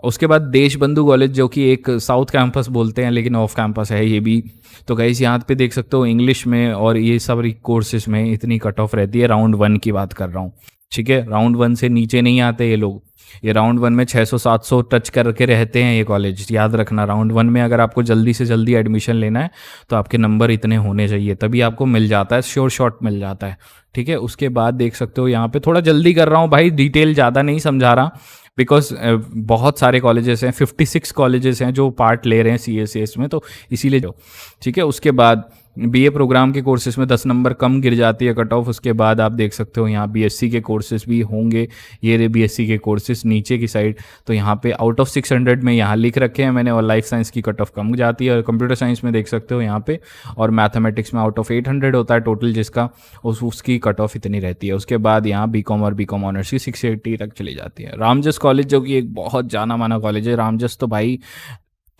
उसके बाद देशबंधु कॉलेज जो कि एक साउथ कैंपस बोलते हैं लेकिन ऑफ कैंपस है ये भी। तो गाइस यहाँ पे देख सकते हो इंग्लिश में और ये सब कोर्सेज में इतनी कट ऑफ रहती है। राउंड 1 की बात कर रहा हूँ। ठीक है, राउंड 1 से नीचे नहीं आते ये लोग। ये राउंड 1 में 600-700 टच करके रहते हैं ये कॉलेज, याद रखना। राउंड 1 में अगर आपको जल्दी से जल्दी एडमिशन लेना है तो आपके नंबर इतने होने चाहिए, तभी आपको मिल जाता है, श्योर शॉट मिल जाता है। ठीक है, उसके बाद देख सकते हो यहाँ पे, थोड़ा जल्दी कर रहा हूँ भाई, डिटेल ज़्यादा नहीं समझा रहा बिकॉज बहुत सारे कॉलेजेस हैं, 56 कॉलेजेस हैं जो पार्ट ले रहे हैं CSAS में, तो इसीलिए जो। ठीक है, उसके बाद बीए प्रोग्राम के कोर्सेज में 10 नंबर कम गिर जाती है कट ऑफ। उसके बाद आप देख सकते हो यहाँ बीएससी के कोर्सेज भी होंगे, ये रे बीएससी के कोर्सेज नीचे की साइड। तो यहाँ पे आउट ऑफ 600 में यहाँ लिख रखे हैं मैंने, और लाइफ साइंस की कट ऑफ कम जाती है। और कंप्यूटर साइंस में देख सकते हो यहाँ पे, और मैथमेटिक्स में आउट ऑफ 800 होता है टोटल जिसका, उसकी कट ऑफ इतनी रहती है। उसके बाद यहाँ बीकॉम और बीकॉम ऑनर्स की 680 तक चली जाती है। रामजस कॉलेज जो कि एक बहुत जाना माना कॉलेज है, रामजस तो भाई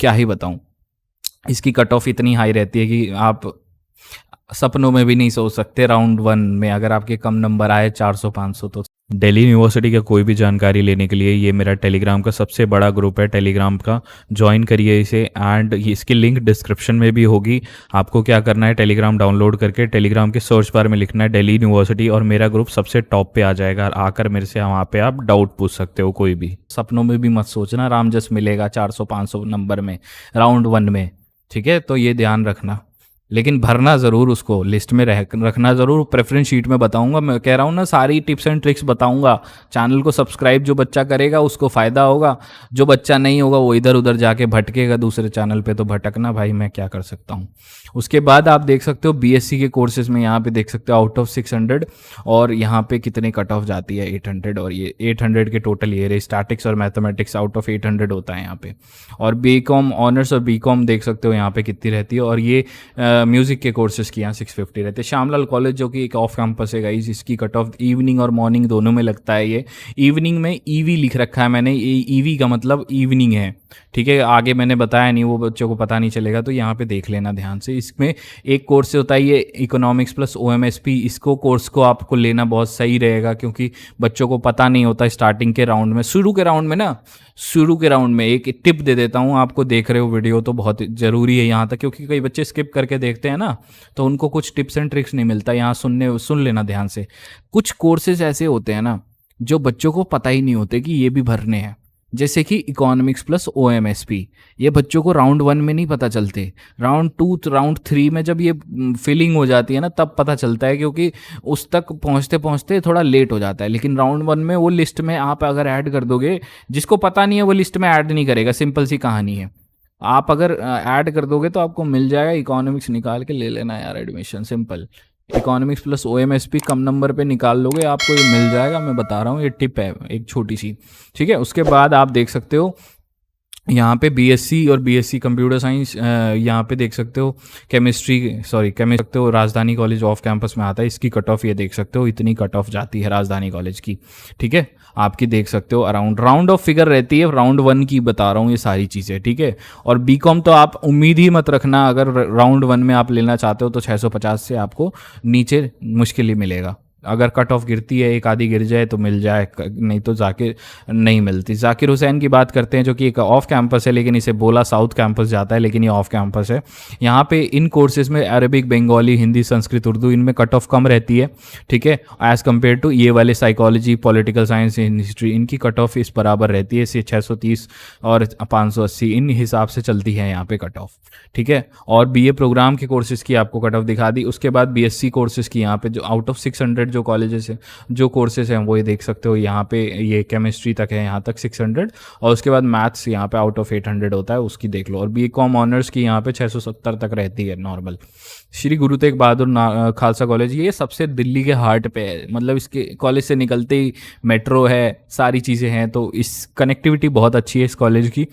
क्या ही बताऊँ, इसकी कट ऑफ इतनी हाई रहती है कि आप सपनों में भी नहीं सोच सकते। राउंड 1 में अगर आपके कम नंबर आए 400-500 तो दिल्ली यूनिवर्सिटी का कोई भी जानकारी लेने के लिए ये मेरा टेलीग्राम का सबसे बड़ा ग्रुप है टेलीग्राम का, ज्वाइन करिए इसे। एंड इसकी लिंक डिस्क्रिप्शन में भी होगी। आपको क्या करना है, टेलीग्राम डाउनलोड करके टेलीग्राम के सर्च बार में लिखना है दिल्ली यूनिवर्सिटी और मेरा ग्रुप सबसे टॉप पे आ जाएगा। आकर मेरे से वहाँ पे आप डाउट पूछ सकते हो कोई भी। सपनों में भी मत सोचना रामजस मिलेगा 400-500 नंबर में राउंड 1 में, ठीक है, तो ये ध्यान रखना। लेकिन भरना ज़रूर, उसको लिस्ट में रखना ज़रूर। प्रेफरेंस शीट में बताऊंगा, मैं कह रहा हूँ ना, सारी टिप्स एंड ट्रिक्स बताऊंगा। चैनल को सब्सक्राइब जो बच्चा करेगा उसको फ़ायदा होगा, जो बच्चा नहीं होगा वो इधर उधर जाके भटकेगा दूसरे चैनल पे, तो भटकना भाई मैं क्या कर सकता हूँ। उसके बाद आप देख सकते हो बीएससी के कोर्सेज में, यहाँ पे देख सकते हो आउट ऑफ 600 और यहाँ पे कितने कट ऑफ जाती है 800, और ये 800 के टोटल ये रहे। स्टैटिक्स और मैथमेटिक्स आउट ऑफ 800 होता है यहाँ पे। और बीकॉम ऑनर्स और बीकॉम देख सकते हो यहाँ पे कितनी रहती है। और ये म्यूज़िक के कोर्सेज़ की यहाँ 650 रहते हैं। श्यामलाल कॉलेज जो कि एक ऑफ कैंपस है गाइस, इसकी कट ऑफ इवनिंग और मॉर्निंग दोनों में लगता है। ये इवनिंग में ईवी लिख रखा है मैंने, ईवी का मतलब इवनिंग है, ठीक है, आगे मैंने बताया नहीं, वो बच्चों को पता नहीं चलेगा, तो यहाँ पे देख लेना ध्यान से। इसमें एक कोर्स होता है ये इकोनॉमिक्स प्लस ओएमएसपी, इसको कोर्स को आपको लेना बहुत सही रहेगा क्योंकि बच्चों को पता नहीं होता स्टार्टिंग के राउंड में। शुरू के राउंड में एक टिप दे देता हूँ आपको, देख रहे हो वीडियो तो बहुत ज़रूरी है यहाँ तक, क्योंकि कई बच्चे स्किप करके देखते हैं ना, तो उनको कुछ टिप्स एंड ट्रिक्स नहीं मिलता। यहाँ सुन लेना ध्यान से। कुछ कोर्सेज ऐसे होते हैं ना जो बच्चों को पता ही नहीं होते कि ये भी भरने हैं, जैसे कि इकोनॉमिक्स प्लस ओएमएसपी। ये बच्चों को राउंड 1 में नहीं पता चलते, राउंड 2 राउंड 3 में जब ये फीलिंग हो जाती है ना तब पता चलता है, क्योंकि उस तक पहुंचते पहुंचते थोड़ा लेट हो जाता है। लेकिन राउंड 1 में वो लिस्ट में आप अगर ऐड कर दोगे, जिसको पता नहीं है वो लिस्ट में ऐड नहीं करेगा, सिंपल सी कहानी है। आप अगर ऐड कर दोगे तो आपको मिल जाएगा। इकोनॉमिक्स निकाल के ले लेना यार एडमिशन, सिंपल। इकोनॉमिक्स प्लस ओएमएसपी कम नंबर पे निकाल लोगे, आपको ये मिल जाएगा। मैं बता रहा हूँ, ये टिप है एक छोटी सी, ठीक है। उसके बाद आप देख सकते हो यहाँ पे बीएससी और बीएससी कंप्यूटर साइंस, यहाँ पे देख सकते हो केमिस्ट्री हो, राजधानी कॉलेज ऑफ कैंपस में आता है। इसकी कट ऑफ ये देख सकते हो, इतनी कट ऑफ जाती है राजधानी कॉलेज की, ठीक है। आपकी देख सकते हो अराउंड राउंड ऑफ फिगर रहती है, राउंड 1 की बता रहा हूँ ये सारी चीज़ें, ठीक है। और बीकॉम तो आप उम्मीद ही मत रखना, अगर राउंड 1 में आप लेना चाहते हो तो 650 से आपको नीचे मुश्किल ही मिलेगा। अगर कट ऑफ गिरती है, एक आधी गिर जाए तो मिल जाए, नहीं तो जाकिर नहीं मिलती। जाकिर हुसैन की बात करते हैं जो कि एक ऑफ कैंपस है, लेकिन इसे बोला साउथ कैंपस जाता है, लेकिन ये ऑफ कैंपस है। यहाँ पे इन कोर्सेज में अरबिक, बंगाली, हिंदी, संस्कृत, उर्दू, इनमें कट ऑफ कम रहती है, ठीक है, एज़ कम्पेयर टू ये वाले साइकोलॉजी, पॉलिटिकल साइंस, हिस्ट्री, इनकी कट ऑफ इस बराबर रहती है। इसे 630 और 580 इन हिसाब से चलती है यहाँ पे कट ऑफ, ठीक है। और बीए प्रोग्राम के कोर्सेज़ की आपको कट ऑफ दिखा दी। उसके बाद बीएससी कोर्सेज़ की यहाँ पे जो आउट ऑफ 600 जो कॉलेजेस हैं, जो कोर्सेज हैं, वो ये देख सकते हो। यहाँ पे ये केमिस्ट्री तक है, यहाँ तक 600, और उसके बाद मैथ्स यहाँ पे आउट ऑफ 800 होता है, उसकी देख लो। और बीकॉम ऑनर्स की यहाँ पे 670 तक रहती है नॉर्मल। श्री गुरु तेग बहादुर खालसा कॉलेज, ये सबसे दिल्ली के हार्ट पे है, मतलब इसके कॉलेज से निकलते ही मेट्रो है, सारी चीज़ें हैं, तो इस कनेक्टिविटी बहुत अच्छी है इस कॉलेज की।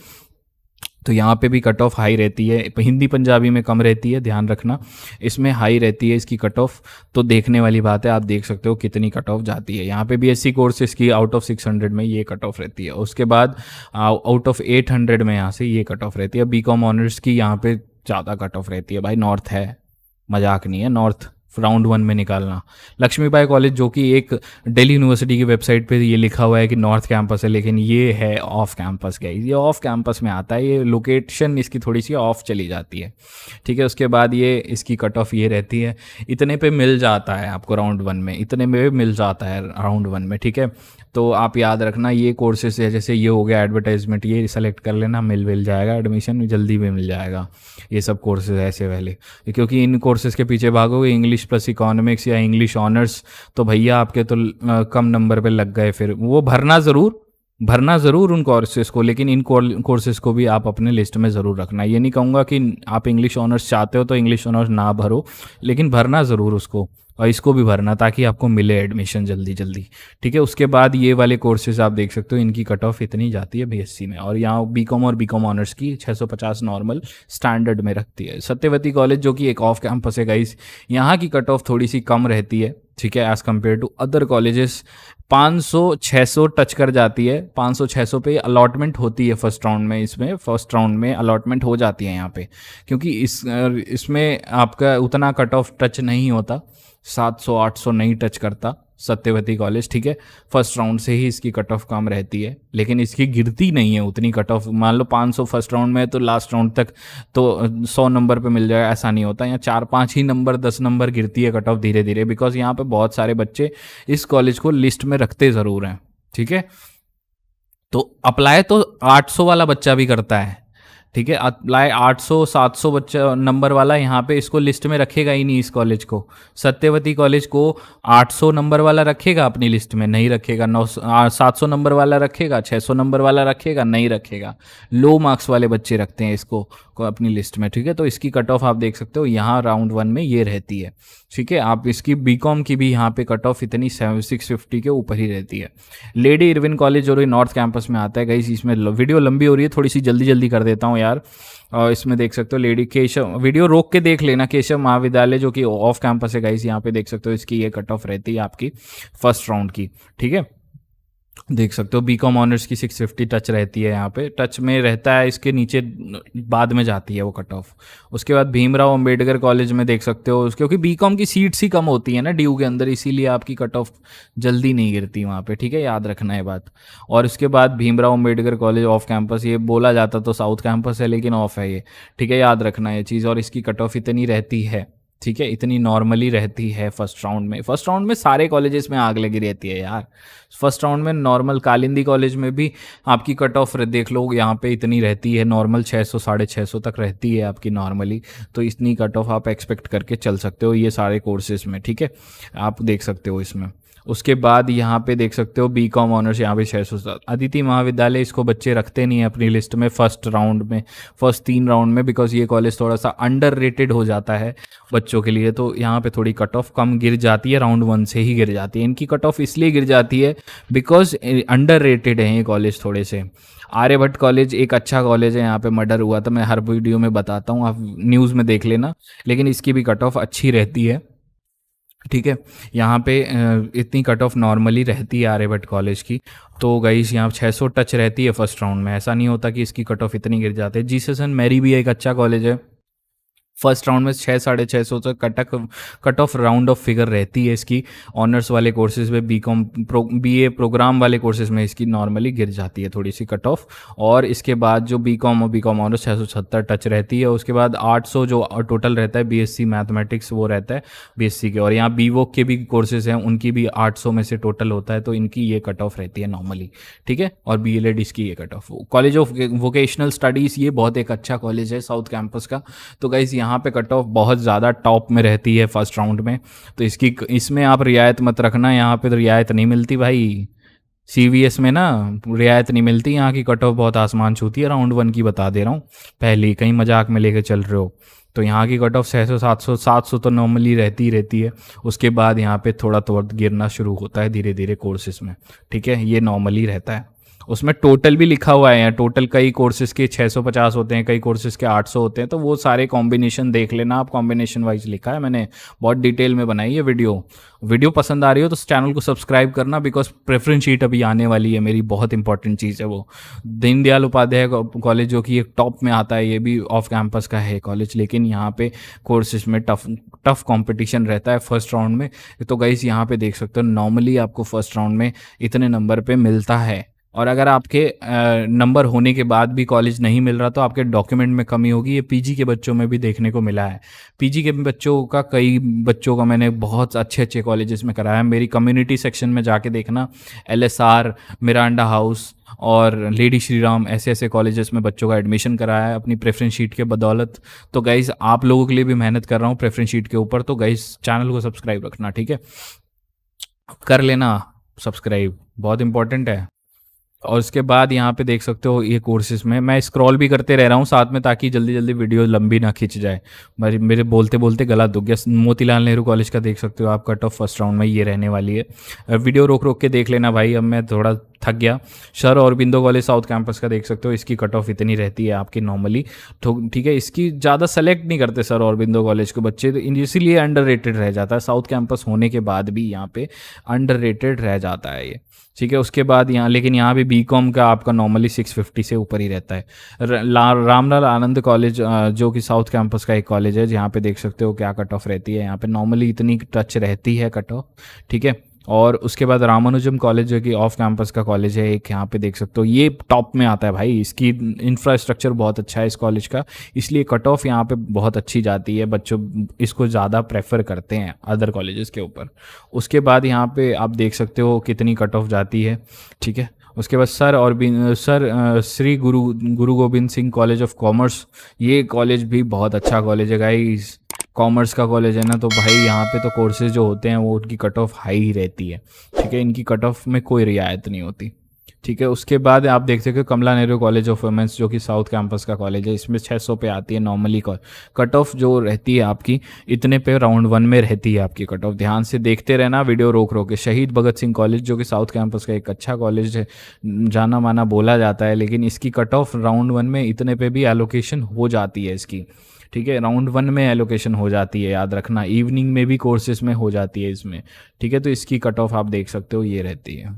तो यहाँ पे भी कट ऑफ हाई रहती है। हिंदी पंजाबी में कम रहती है, ध्यान रखना, इसमें हाई रहती है इसकी कट ऑफ। तो देखने वाली बात है, आप देख सकते हो कितनी कट ऑफ जाती है। यहाँ पे बीएससी कोर्सेज की आउट ऑफ 600 में ये कट ऑफ रहती है। उसके बाद आउट ऑफ 800 में यहाँ से ये कट ऑफ रहती है। बीकॉम ऑनर्स की यहाँ पे ज़्यादा कट ऑफ रहती है भाई, नॉर्थ है, मजाक नहीं है, नॉर्थ राउंड 1 में निकालना। लक्ष्मीबाई कॉलेज जो कि एक दिल्ली यूनिवर्सिटी की वेबसाइट पे ये लिखा हुआ है कि नॉर्थ कैंपस है, लेकिन ये है ऑफ कैंपस गाइस, ये ऑफ कैंपस में आता है, ये लोकेशन इसकी थोड़ी सी ऑफ चली जाती है, ठीक है। उसके बाद ये इसकी कट ऑफ ये रहती है, इतने पे मिल जाता है आपको राउंड 1 में, इतने में मिल जाता है राउंड 1 में, ठीक है। तो आप याद रखना ये कोर्सेस है, जैसे ये हो गया एडवर्टाइजमेंट, ये सेलेक्ट कर लेना, मिल जाएगा, एडमिशन जल्दी भी मिल जाएगा। ये सब कोर्सेज ऐसे वाले, क्योंकि इन कोर्सेज के पीछे भागोगे इंग्लिश प्लस इकोनॉमिक्स या इंग्लिश ऑनर्स, तो भैया आपके तो कम नंबर पे लग गए। फिर वो भरना ज़रूर उन कोर्सेज़ को, लेकिन इन कोर्सेज़ को भी आप अपने लिस्ट में ज़रूर रखना। ये नहीं कहूँगा कि आप इंग्लिश ऑनर्स चाहते हो तो इंग्लिश ऑनर्स ना भरो, लेकिन भरना ज़रूर उसको, और इसको भी भरना, ताकि आपको मिले एडमिशन जल्दी, ठीक है। उसके बाद ये वाले कोर्सेज आप देख सकते हो, इनकी कट ऑफ इतनी जाती है बीएससी में। और यहाँ बीकॉम और बीकॉम ऑनर्स की 650 नॉर्मल स्टैंडर्ड में रखती है। सत्यवती कॉलेज जो कि एक ऑफ कैंपस है गाइस, यहाँ की कट ऑफ थोड़ी सी कम रहती है, ठीक है, as compare to other colleges. 500-600 touch कर जाती है, 500-600 पे अलॉटमेंट होती है फर्स्ट राउंड में। इसमें फर्स्ट राउंड में अलॉटमेंट हो जाती है यहाँ पे, क्योंकि इसमें आपका उतना कट ऑफ टच नहीं होता, 700-800 नहीं टच करता, सत्यवती कॉलेज, ठीक है। फर्स्ट राउंड से ही इसकी कट ऑफ कम रहती है, लेकिन इसकी गिरती नहीं है उतनी कट ऑफ। मान लो 500 फर्स्ट राउंड में है तो लास्ट राउंड तक तो 100 नंबर पे मिल जाएगा, ऐसा नहीं होता। यहाँ 4-5 ही नंबर 10 नंबर गिरती है कट ऑफ धीरे धीरे, बिकॉज यहाँ पे बहुत सारे बच्चे इस कॉलेज को लिस्ट में रखते ज़रूर हैं, ठीक है। तो अप्लाई तो 800 वाला बच्चा भी करता है, ठीक है। अप्लाई 800-700 बच्चा नंबर वाला यहाँ पे इसको लिस्ट में रखेगा ही नहीं। इस कॉलेज को, सत्यवती कॉलेज को 800 नंबर वाला रखेगा अपनी लिस्ट में? नहीं रखेगा। 700 नंबर वाला रखेगा? 600 नंबर वाला रखेगा? नहीं रखेगा। लो मार्क्स वाले बच्चे रखते हैं इसको को अपनी लिस्ट में, ठीक है। तो इसकी कट ऑफ आप देख सकते हो यहाँ राउंड 1 में ये रहती है, ठीक है। आप इसकी बीकॉम की भी यहाँ पे कट ऑफ इतनी 650 के ऊपर ही रहती है। लेडी इरविन कॉलेज जो नॉर्थ कैंपस में आता है गाइस, इसमें वीडियो लंबी हो रही है, थोड़ी सी जल्दी जल्दी कर देता हूँ यार। और इसमें देख सकते हो लेडी केशव, वीडियो रोक के देख लेना, केशव महाविद्यालय जो कि ऑफ कैंपस है गाइस, यहाँ पे देख सकते हो इसकी ये कट ऑफ रहती है आपकी फर्स्ट राउंड की, ठीक है। देख सकते हो बीकॉम ऑनर्स की 650 टच रहती है, यहाँ पे टच में रहता है, इसके नीचे बाद में जाती है वो कट ऑफ। उसके बाद भीमराव अंबेडकर कॉलेज में देख सकते हो, क्योंकि बीकॉम की सीट्स ही कम होती है ना ड्यू के अंदर, इसीलिए आपकी कट ऑफ जल्दी नहीं गिरती वहाँ पे, ठीक है, याद रखना है बात। और इसके बाद Bhimrao Ambedkar college of campus, ये बोला जाता तो साउथ कैंपस है लेकिन ऑफ है ये, ठीक है, याद रखना है ये चीज़। और इसकी कट ऑफ इतनी रहती है, ठीक है, इतनी नॉर्मली रहती है फर्स्ट राउंड में। फर्स्ट राउंड में सारे कॉलेजेस में आग लगी रहती है यार। फर्स्ट राउंड में नॉर्मल कालिंदी कॉलेज में भी आपकी कट ऑफ देख लो, यहाँ पे इतनी रहती है नॉर्मल 600 650 तक रहती है आपकी नॉर्मली। तो इतनी कट ऑफ आप एक्सपेक्ट करके चल सकते हो ये सारे कोर्सेज में, ठीक है, आप देख सकते हो इसमें। उसके बाद यहाँ पे देख सकते हो बीकॉम ऑनर्स, यहाँ पे 607। अदिति महाविद्यालय इसको बच्चे रखते नहीं है अपनी लिस्ट में फर्स्ट राउंड में, फर्स्ट 3 राउंड में, बिकॉज ये कॉलेज थोड़ा सा अंडररेटेड हो जाता है बच्चों के लिए। तो यहाँ पे थोड़ी कट ऑफ कम गिर जाती है, राउंड 1 से ही गिर जाती है। इनकी कट ऑफ इसलिए गिर जाती है बिकॉज अंडररेटेड है ये कॉलेज थोड़े से। आर्यभट्ट कॉलेज एक अच्छा कॉलेज है, यहाँ पे मर्डर हुआ था, मैं हर वीडियो में बताता हूँ, आप न्यूज़ में देख लेना, लेकिन इसकी भी कट ऑफ अच्छी रहती है, ठीक है। यहाँ पे इतनी कट ऑफ नॉर्मली रहती है आर्यभट्ट कॉलेज की। तो गाइस यहाँ 600 टच रहती है फर्स्ट राउंड में, ऐसा नहीं होता कि इसकी कट ऑफ इतनी गिर जाती है। जीसस एंड मैरी भी एक अच्छा कॉलेज है, फर्स्ट राउंड में 600-650 तक cut off round off figure रहती है इसकी। ऑनर्स वाले कोर्सेज में, बीकॉम बीए प्रोग्राम वाले कोर्सेज में इसकी नॉर्मली गिर जाती है थोड़ी सी कट ऑफ। और इसके बाद जो बीकॉम और बीकॉम ऑनर्स 670 टच रहती है। उसके बाद 800 जो टोटल रहता है बीएससी मैथमेटिक्स वो रहता है बीएससी के। और यहाँ बीवोक के भी कोर्सेज हैं, उनकी भी 800 में से टोटल होता है, तो इनकी ये कट ऑफ रहती है नॉर्मली, ठीक है। और बीएलएड इसकी ये cut off. College of vocational studies ये बहुत एक अच्छा कॉलेज है साउथ कैंपस का। तो गाइस यहाँ पे कट ऑफ बहुत ज़्यादा टॉप में रहती है फर्स्ट राउंड में, तो इसमें आप रियायत मत रखना, यहाँ पे तो रियायत नहीं मिलती भाई। सीवीएस में ना रियायत नहीं मिलती, यहाँ की कट ऑफ बहुत आसमान छूती है। राउंड 1 की बता दे रहा हूँ, पहले कहीं मजाक में लेके चल रहे हो। तो यहाँ की कट ऑफ 600-700 तो नॉर्मली रहती है। उसके बाद यहाँ पे थोड़ा गिरना शुरू होता है धीरे धीरे कोर्सेज में, ठीक है, ये नॉर्मली रहता है। उसमें टोटल भी लिखा हुआ है, टोटल कई कोर्सेज के 650 होते हैं, कई कोर्सेज के 800 होते हैं, तो वो सारे कॉम्बिनेशन देख लेना आप, कॉम्बिनेशन वाइज लिखा है मैंने, बहुत डिटेल में बनाई है वीडियो पसंद आ रही हो तो चैनल को सब्सक्राइब करना, बिकॉज प्रेफरेंस शीट अभी आने वाली है मेरी, बहुत इंपॉर्टेंट चीज़ है वो। दीनदयाल उपाध्याय कॉलेज जो कि एक टॉप में आता है, ये भी ऑफ कैंपस का है कॉलेज, लेकिन यहाँ पे कोर्सेज में टफ कंपटीशन रहता है फर्स्ट राउंड में। तो गाइस यहाँ पे देख सकते हो नॉर्मली आपको फर्स्ट राउंड में इतने नंबर पे मिलता है। और अगर आपके नंबर होने के बाद भी कॉलेज नहीं मिल रहा तो आपके डॉक्यूमेंट में कमी होगी। ये पीजी के बच्चों में भी देखने को मिला है। पीजी के बच्चों का, कई बच्चों का मैंने बहुत अच्छे कॉलेजेस में कराया। मेरी कम्युनिटी सेक्शन में जाके देखना, एलएसआर, मिरांडा हाउस और लेडी श्री राम, ऐसे कॉलेजेस में बच्चों का एडमिशन कराया है अपनी प्रेफरेंस शीट के बदौलत। तो गाइज़ आप लोगों के लिए भी मेहनत कर रहा हूँ प्रेफरेंस शीट के ऊपर, तो गाइज़ चैनल को सब्सक्राइब रखना, ठीक है, कर लेना सब्सक्राइब, बहुत इंपॉर्टेंट है। और उसके बाद यहाँ पे देख सकते हो ये कोर्सेज में मैं स्क्रॉल भी करते रह रहा हूँ साथ में, ताकि जल्दी जल्दी वीडियो लंबी ना खिंच जाए। मेरे बोलते बोलते गला दुख गया। मोतीलाल नेहरू कॉलेज का देख सकते हो आप, कट ऑफ फर्स्ट राउंड में ये रहने वाली है। वीडियो रोक रोक के देख लेना भाई, अब मैं थोड़ा थक गया। Sir Aurobindo college south campus का देख सकते हो, इसकी कट ऑफ इतनी रहती है आपकी नॉर्मली, तो ठीक है, इसकी ज़्यादा सेलेक्ट नहीं करते सर औरबिंदो कॉलेज के बच्चे, तो इसीलिए अंडररेटेड रह जाता है। साउथ कैंपस होने के बाद भी यहाँ पे अंडररेटेड रह जाता है ये, ठीक है। उसके बाद यहाँ, लेकिन यहाँ भी बीकॉम का आपका नॉर्मली 650 से ऊपर ही रहता है। रामलाल आनंद कॉलेज जो कि साउथ कैंपस का एक कॉलेज है, जहाँ पे देख सकते हो क्या कट ऑफ रहती है। यहाँ पे नॉर्मली इतनी टच रहती है कट ऑफ, ठीक है। और उसके बाद रामानुजम कॉलेज जो कि ऑफ कैंपस का कॉलेज है एक, यहाँ पे देख सकते हो ये टॉप में आता है भाई, इसकी इंफ्रास्ट्रक्चर बहुत अच्छा है इस कॉलेज का, इसलिए कट ऑफ यहाँ पे बहुत अच्छी जाती है, बच्चों इसको ज़्यादा प्रेफर करते हैं अदर कॉलेजेस के ऊपर। उसके बाद यहाँ पे आप देख सकते हो कितनी कट ऑफ जाती है, ठीक है। उसके बाद श्री गुरु Govind Singh college of commerce, ये कॉलेज भी बहुत अच्छा कॉलेज है गाइस, कॉमर्स का कॉलेज है ना, तो भाई यहाँ पे तो कोर्सेज जो होते हैं वो उनकी कट ऑफ हाई ही रहती है, ठीक है, इनकी कट ऑफ में कोई रियायत नहीं होती, ठीक है। उसके बाद आप देख सकते हो कमला नेहरू कॉलेज ऑफ वुमेंस जो कि साउथ कैंपस का कॉलेज है, इसमें 600 पे आती है नॉर्मली कट ऑफ जो रहती है आपकी, इतने पे राउंड 1 में रहती है आपकी कट ऑफ। ध्यान से देखते रहना वीडियो रोक रोक के। शहीद भगत सिंह कॉलेज जो कि साउथ कैंपस का एक अच्छा कॉलेज है, जाना माना बोला जाता है, लेकिन इसकी कट ऑफ राउंड 1 में इतने पे भी एलोकेशन हो जाती है इसकी, ठीक है, राउंड 1 में एलोकेशन हो जाती है, याद रखना, इवनिंग में भी कोर्सेज में हो जाती है इसमें, ठीक है। तो इसकी कट ऑफ आप देख सकते हो ये रहती है।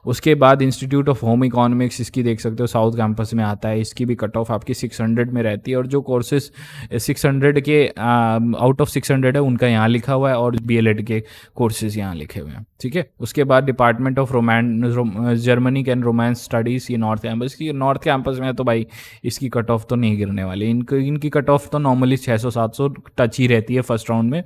उसके बाद इंस्टीट्यूट ऑफ होम इकोनॉमिक्स, इसकी देख सकते हो साउथ कैंपस में आता है, इसकी भी कट ऑफ आपकी 600 में रहती है, और जो कोर्सेज 600 के आउट ऑफ 600 है उनका यहाँ लिखा हुआ है, और बीएलएड के कोर्सेज यहाँ लिखे हुए हैं, ठीक है। उसके बाद department of Germanic and romance studies, ये नॉर्थ कैंपस में है, तो भाई इसकी कट ऑफ तो नहीं गिरने वाली, इनकी कट ऑफ तो नॉर्मली 600-700 टच ही रहती है फर्स्ट राउंड में,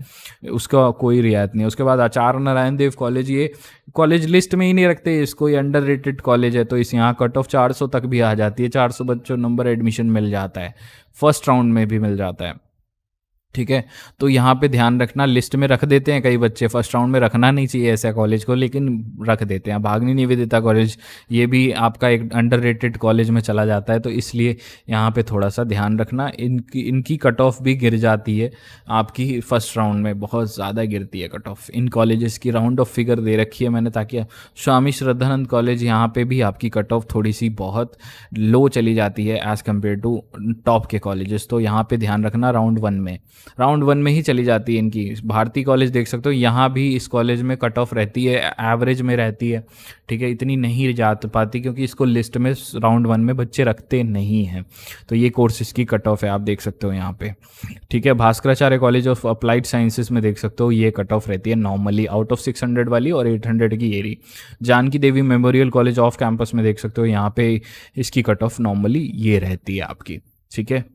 उसका कोई रियायत नहीं है। उसके बाद आचार्य नारायण देव कॉलेज, ये कॉलेज लिस्ट में ही नहीं रखते इसको, ये अंडररेटेड कॉलेज है, तो इस यहाँ कट ऑफ 400 तक भी आ जाती है, 400 बच्चों नंबर एडमिशन मिल जाता है, फर्स्ट राउंड में भी मिल जाता है, ठीक है। तो यहाँ पे ध्यान रखना, लिस्ट में रख देते हैं कई बच्चे, फर्स्ट राउंड में रखना नहीं चाहिए ऐसा कॉलेज को, लेकिन रख देते हैं। भागनी निवेदिता कॉलेज, ये भी आपका एक अंडररेटेड कॉलेज में चला जाता है, तो इसलिए यहाँ पे थोड़ा सा ध्यान रखना, इनकी कट ऑफ भी गिर जाती है आपकी फर्स्ट राउंड में, बहुत ज़्यादा गिरती है कट ऑफ। इन कॉलेजेस की राउंड ऑफ फिगर दे रखी है मैंने, ताकि स्वामी श्रद्धानंद कॉलेज, यहाँ पे भी आपकी कट ऑफ थोड़ी सी बहुत लो चली जाती है एज़ कम्पेयर टू टॉप के कॉलेजेस, तो यहाँ पे ध्यान रखना, राउंड वन में ही चली जाती है इनकी। भारती कॉलेज देख सकते हो, यहाँ भी इस कॉलेज में कट ऑफ रहती है, एवरेज में रहती है, ठीक है, इतनी नहीं जा पाती क्योंकि इसको लिस्ट में राउंड 1 में बच्चे रखते नहीं हैं, तो ये कोर्सेज की कट ऑफ है, आप देख सकते हो यहाँ पे, ठीक है। Bhaskaracharya college of applied sciences में देख सकते हो ये कट ऑफ रहती है नॉर्मली आउट ऑफ 600 वाली, और 800 की ये रही। जानकी देवी मेमोरियल कॉलेज ऑफ कैंपस में देख सकते हो, यहाँ पे इसकी कट ऑफ नॉर्मली ये रहती है आपकी, ठीक है।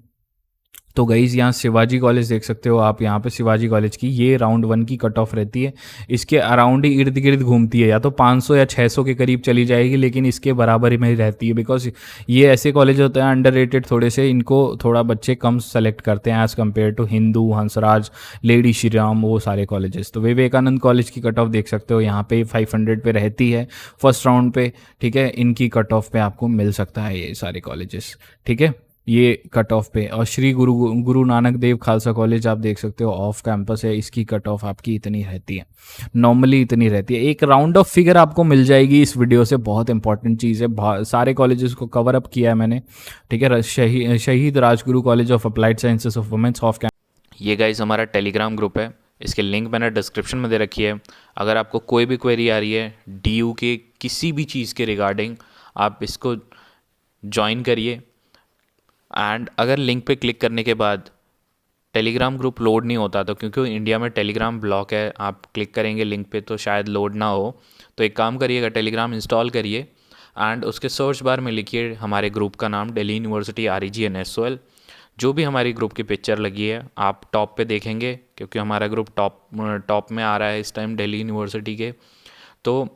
तो गाइज़ यहाँ शिवाजी कॉलेज देख सकते हो आप, यहाँ पे शिवाजी कॉलेज की ये राउंड 1 की कट ऑफ रहती है, इसके अराउंड ही इर्द गिर्द घूमती है, या तो 500 या 600 के करीब चली जाएगी, लेकिन इसके बराबर ही में ही रहती है, बिकॉज ये ऐसे कॉलेज होते हैं अंडररेटेड थोड़े से, इनको थोड़ा बच्चे कम सेलेक्ट करते हैं as compare to Hindu, Hansraj, lady Shri Ram, वो सारे कॉलेजेस। तो विवेकानंद कॉलेज की कट ऑफ देख सकते हो यहाँ पे 500 पे रहती है फर्स्ट राउंड पे, ठीक है, इनकी कट ऑफ पे आपको मिल सकता है ये सारे कॉलेजेस, ठीक है, ये कट ऑफ पे। और श्री गुरु नानक देव खालसा कॉलेज आप देख सकते हो ऑफ कैंपस है, इसकी कट ऑफ आपकी इतनी रहती है, नॉर्मली इतनी रहती है। एक राउंड ऑफ फिगर आपको मिल जाएगी इस वीडियो से, बहुत इंपॉर्टेंट चीज़ है, सारे कॉलेजेस को कवर अप किया है मैंने, ठीक है। Shaheed Rajguru college of applied sciences of womens off campus, ये गाइस हमारा टेलीग्राम ग्रुप है, इसके लिंक मैंने डिस्क्रिप्शन में दे रखी है। अगर आपको कोई भी क्वेरी आ रही है DU के किसी भी चीज़ के रिगार्डिंग, आप इसको ज्वाइन करिए, एंड अगर लिंक पे क्लिक करने के बाद टेलीग्राम ग्रुप लोड नहीं होता, तो क्योंकि इंडिया में टेलीग्राम ब्लॉक है, आप क्लिक करेंगे लिंक पे तो शायद लोड ना हो, तो एक काम करिएगा, टेलीग्राम इंस्टॉल करिए एंड उसके सर्च बार में लिखिए हमारे ग्रुप का नाम, दिल्ली यूनिवर्सिटी REGNSOL, जो भी हमारी ग्रुप की पिक्चर लगी है आप टॉप पे देखेंगे, क्योंकि हमारा ग्रुप टॉप में आ रहा है इस टाइम दिल्ली यूनिवर्सिटी के, तो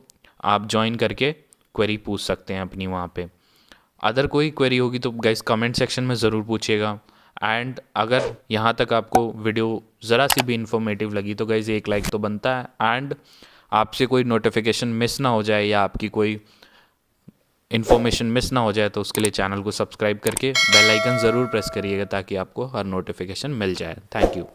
आप ज्वाइन करके क्वेरी पूछ सकते हैं अपनी वहाँ पे। अदर कोई क्वेरी होगी तो गाइस कमेंट सेक्शन में ज़रूर पूछिएगा, एंड अगर यहाँ तक आपको वीडियो ज़रा सी भी इन्फॉर्मेटिव लगी तो गाइस एक लाइक तो बनता है, एंड आपसे कोई नोटिफिकेशन मिस ना हो जाए या आपकी कोई इन्फॉर्मेशन मिस ना हो जाए, तो उसके लिए चैनल को सब्सक्राइब करके बेल आइकन ज़रूर प्रेस करिएगा ताकि आपको हर नोटिफिकेशन मिल जाए। Thank you.